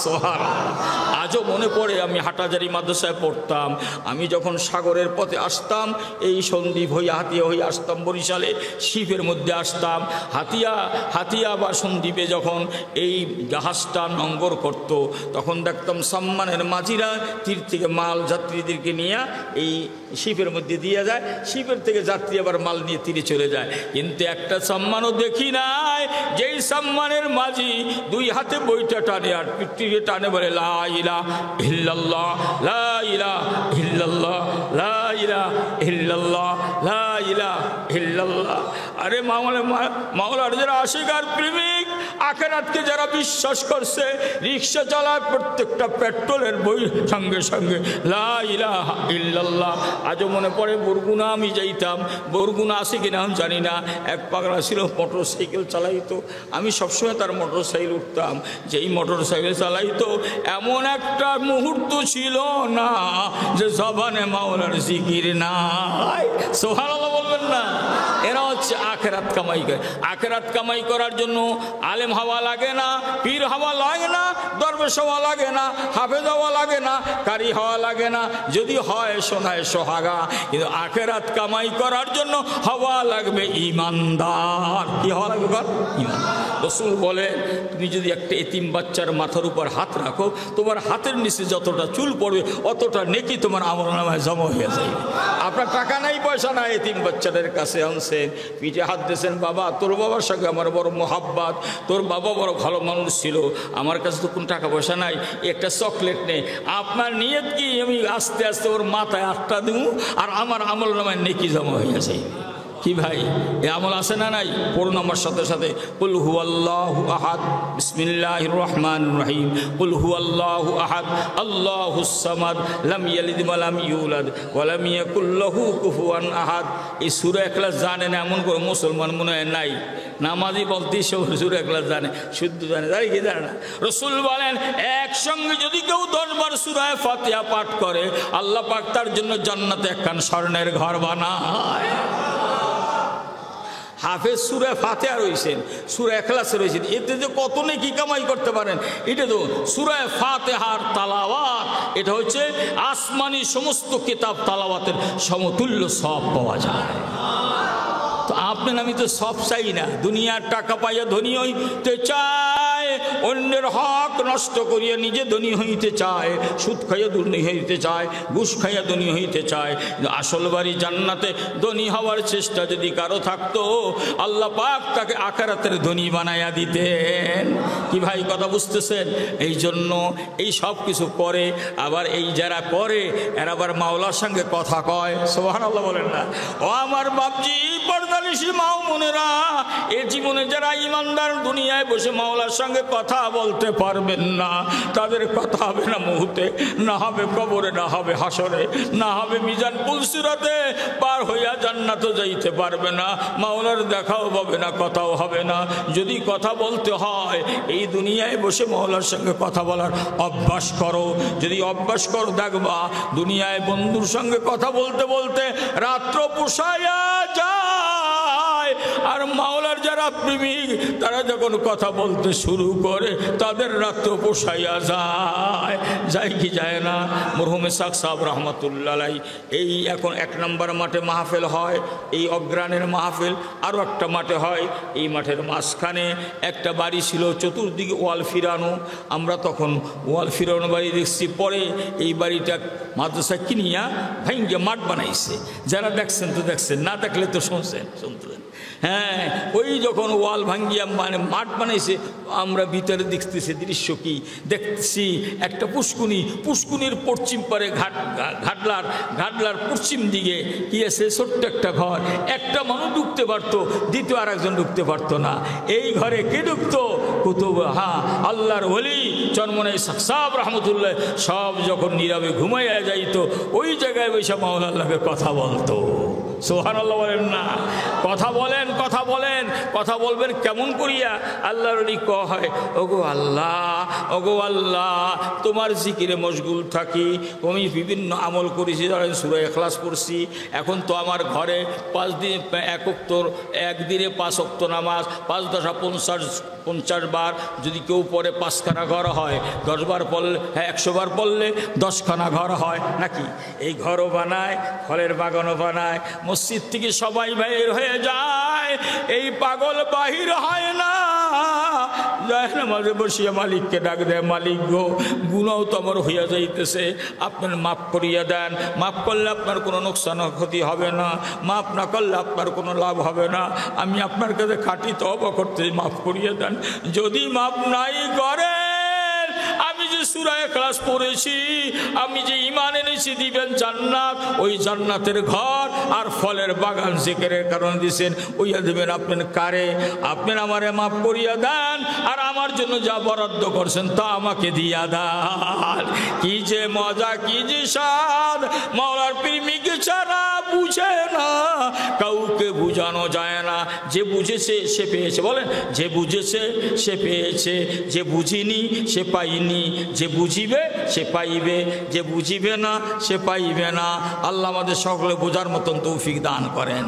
সুবহানাল্লাহ। আজও মনে পড়ে আমি হাটাজারি মাদ্রাসায় পড়তাম, আমি যখন সাগরের পথে আসতাম, এই সন্দ্বীপ হইয়া হাতিয়া হইয়া আসতাম, বরিশালে শিপের মধ্যে আসতাম, হাতিয়া বা সন্দ্বীপে যখন এই জাহাজটা নঙ্গর করত, তখন দেখতাম সম্মানের মাঝিরা তীর থেকে মাল যাত্রীদেরকে নিয়ে এই শিপের মধ্যে দিয়ে যায়, শিপের থেকে যাত্রী আবার মাল নিয়ে তীরে চলে যায়। কিন্তু একটা সম্মানও দেখি নাই যেই সম্মানের মাঝি দুই হাতে বইটা টানে আর পিঠে টানে বলে লা ইলাহা ইল্লাল্লাহ লা ইলাহা ইল্লাল্লাহ লা ইলাহা ইল্লাল্লাহ লা ইলাহা ইল্লাল্লাহ। আরে মাওলার যারা আশিক আর প্রেমিক, আখিরাতকে যারা বিশ্বাস করছে, রিক্সা চালায় প্রত্যেকটা পেট্রোলের বই সঙ্গে সঙ্গে লা ইলাহা ইল্লাল্লাহ। আজও মনে পড়ে বরগুনা আমি যাইতাম, বরগুনা আছে কিনা আমি জানি না, এক পাগলা ছিল মোটর সাইকেল চালাইতো, আমি সবসময় তার মোটর সাইকেল উঠতাম, যেই মোটর সাইকেল চালাইতো এমন একটা মুহূর্ত ছিল না যে জবানে মাওলার জিকির নাই। সুবহানাল্লাহ বলবেন না? এরা হচ্ছে আখিরাত কামাই করে। আখিরাত কামাই করার জন্য আলেম হওয়া লাগে না, পীর হওয়া লাগে না, দরবেশ হওয়া লাগে না, হাফেজ হওয়া লাগে না, কারি হওয়া লাগে না, যদি হয় শোনায় সোহাগা। কিন্তু আখিরাত কামাই করার জন্য হওয়া লাগবে ইমানদার। কি হওয়া লাগবে? ইমান। রাসূল বলে তুমি যদি একটা এতিম বাচ্চার মাথার উপর হাত রাখো, তোমার হাতের নিচে যতটা চুল পড়বে অতটা নেকি তোমার আমলনামায় জমা হয়ে যায়। আপনার টাকা নাই, পয়সা নাই, এতিম বাচ্চাদের কাছে আনছেন, পিঠে হাত দিয়েছেন, বাবা তোর বাবার সঙ্গে আমার বড় মোহাব্বত, তোর বাবা বড় ভালো মানুষ ছিল, আমার কাছে তো কোনো টাকা পয়সা নাই, একটা চকলেট নেই। আপনার নিয়ত কি আমি আস্তে আস্তে ওর মাথায় আটটা দেবো আর আমার আমলনামায় নেকি জমা হয়ে যায়? কি ভাই এ আমল আছে না নাই? পড়ুন আমার সাথে সাথে, কুল হুয়াল্লাহু আহাদ বিসমিল্লাহির রহমানির রহিম, কুল হুয়াল্লাহু আহাদ আল্লাহুস সামাদ লাম ইয়ালিদ ওয়া লাম ইউলাদ ওয়া লাম ইয়াকুল লাহু কুফুয়ান আহাদ। এই সূরা ইখলাস জানে না এমন করে মুসলমান মনে হয় নাই। নামাজি বলতেই সূরা ইখলাস জানে, শুদ্ধ জানে, জানি কি জানে না? রাসূল বলেন একসঙ্গে যদি কেউ 10 বার সূরা ফাতিহা পাঠ করে, আল্লাহ পাক তার জন্য জান্নাতে একখান স্বর্ণের ঘর বানায়। হাফেজ সূরা ফাতিহা রয়েছেন, সূরা ইখলাস রয়েছেন, এতে যে কত নেকি কামাই করতে পারেন। এটা তো সূরা ফাতিহার তালাওয়াত, এটা হচ্ছে আসমানি সমস্ত কিতাব তালাওয়াতের সমতুল্য সওয়াব পাওয়া যায়। তো আপনার আমি তো সব চাই না, দুনিয়ার টাকা পাইয়া ধনী হইতে চায়, অন্যের হক নষ্ট করিয়া নিজে ধনী হইতে চায়, সুদ খাইয়া ধনী হইতে চায়, ঘুষ খাইয়া ধনী হইতে চায়। আসল বাড়ি জান্নাতে ধনী হওয়ার চেষ্টা যদি কারো থাকতো, আল্লাহ পাক তাকে আখিরাতের ধনী বানাইয়া দিতেন। কি ভাই কথা বুঝতেছেন? এই জন্য এই সব কিছু করে, আবার এই যারা করে এরা আবার মাওলার সঙ্গে কথা কয়। সুবহানাল্লাহ বলেন না? ও আমার বাপজি, পর্দানিশী মা ও বোনেরা, এ জীবনে যারা ইমানদার দুনিয়ায় বসে মাওলার সঙ্গে কথা বলতে পারবেন না, তাদের কথা হবে না মুহূর্তে, না হবে কবরে, না হবে হাসরে, না হবে মিজান পুলসিরাতে, পার হইয়া জান্নাতে যাইতে পারবে না, মাওলার দেখাও পাবে না, কথাও হবে না। যদি কথা বলতে হয় এই দুনিয়ায় বসে মাওলার সঙ্গে কথা বলার অভ্যাস করো। যদি অভ্যাস করো দেখবা দুনিয়ায় বন্ধুর সঙ্গে কথা বলতে বলতে রাত্র পোষায়া যায়, আর মাওলার যারা প্রেমিক তারা যখন কথা বলতে শুরু করে তাদের রাত্র পোষাইয়া যায় কি যায় না? মরহুম ইসহাক সাহেব রহমতুল্লাহ আলাইহি এই এখন 1 নম্বর মাঠে মাহফিল হয়, এই অগ্রাণের মাহফিল। আরও একটা মাঠে হয়, এই মাঠের মাঝখানে একটা বাড়ি ছিল, চতুর্দিকে ওয়াল ফিরানো। আমরা তখন ওয়াল ফিরানো বাড়ি দেখছি। পরে এই বাড়িটা মাদ্রাসা কিনিয়া ভাঙ্গে মাঠ বানাইছে। যারা দেখছেন তো দেখছেন, না দেখলে তো শুনছেন। হ্যাঁ, ওই যখন ওয়াল ভাঙ্গিয়া মানে মাঠ বানাইছে, আমরা ভিতরে দেখতেছি দৃশ্য কি দেখতেছি, একটা পুষ্কুনির পশ্চিম পারে ঘাটলার পশ্চিম দিকে কি আছে, ছোট্ট একটা ঘর। একটা মানুষ ঢুকতে পারতো, দ্বিতীয় আর একজন ঢুকতে পারতো না। এই ঘরে কে ঢুকতো? কুতুব, আল্লাহর ওলি চরমনে ইসহাক সাহেব রহমতুল্লাহ সব যখন নীরবে ঘুমাইয়া যাইতো, ওই জায়গায় বৈশা মাওলা আল্লাহকে কথা বলতো। সুবহানাল্লাহ বলেন না? কথা বলেন, কথা বলবেন কেমন করিয়া? আল্লাহর ওলি কয়, ওগো আল্লাহ তোমার জিকিরে মশগুল থাকি। আমি বিভিন্ন আমল করেছি, ধরেন সূরা ইখলাস পড়ছি। এখন তো আমার ঘরে 5 দিন একদিনে 5 ওয়াক্ত নামাজ, 5 দশা 50 বার যদি কেউ পড়ে 5খানা ঘর হয়। 10 বার পড়লে 100 বার পড়লে 10খানা ঘর হয় নাকি? এই ঘরও বানায়, ফলের বাগানও বানায়। মসজিদ থেকে সবাই বাইর হয়ে যায়, এই পাগল বাহির হয় না। মাঝে বসিয়া মালিককে ডাক দেয়, মালিক গো, গুনাহ তো আমার হইয়া যাইতেছে, আপনার মাফ করিয়া দেন। মাফ করলে আপনার কোনো নোকসান ক্ষতি হবে না, মাফ না করলে আপনার কোনো লাভ হবে না। আমি আপনার কাছে খাঁটি তওবা করতে, মাফ করিয়া দেন। যদি মাফ নাই করেন, আমি যে সূরা ইখলাস পড়েছি, আমি যে ঈমান এনেছি দিবেন জান্নাত, ওই জান্নাতের ঘর আর ফলের বাগান জিকিরের কারণে দিয়েছেন, ওইয়া দেবেন আপনার কারে? আপনার আমারে মাফ করিয়া দেন, আর আমার জন্য যা বরাদ্দ করছেন তা আমাকে দিয়া দেন। কি যে মজা, কি যে স্বাদ, মাওলার প্রেমিক ছাড়া বুঝে না, কাউকে বুঝানো যায় না। যে বুঝেছে সে পেয়েছে, বলেন, যে বুঝেছে সে পেয়েছে, যে বুঝিনি সে পাইনি, যে বুঝিবে সে পাইবে, যে বুঝিবে না সে পাইবে না। আল্লাহ আমাদের সকলে বোঝার মতন তৌফিক দান করেন।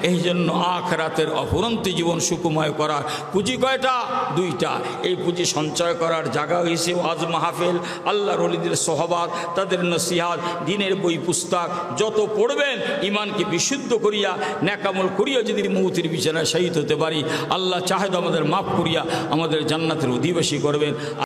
এই জন্য আখিরাতের অফুরন্ত জীবন সুখময় করার পুঁজি কয়টা? 2টা। এই পুঁজি সঞ্চয় করার জায়গা হয়েছে ওয়াজ মাহফিল, আল্লাহর ওলিদের সোহবাত, তাদের নসিহাত, দ্বীনের বই পুস্তক যত পড়বেন, ইমানকে বিশুদ্ধ করিয়া নেকামল করিয়া যদি মৌতের বিছানায় শহীদ হতে পারি, আল্লাহ চাহে তো আমাদের মাফ করিয়া আমাদের জান্নাতের অধিবাসী করবেন।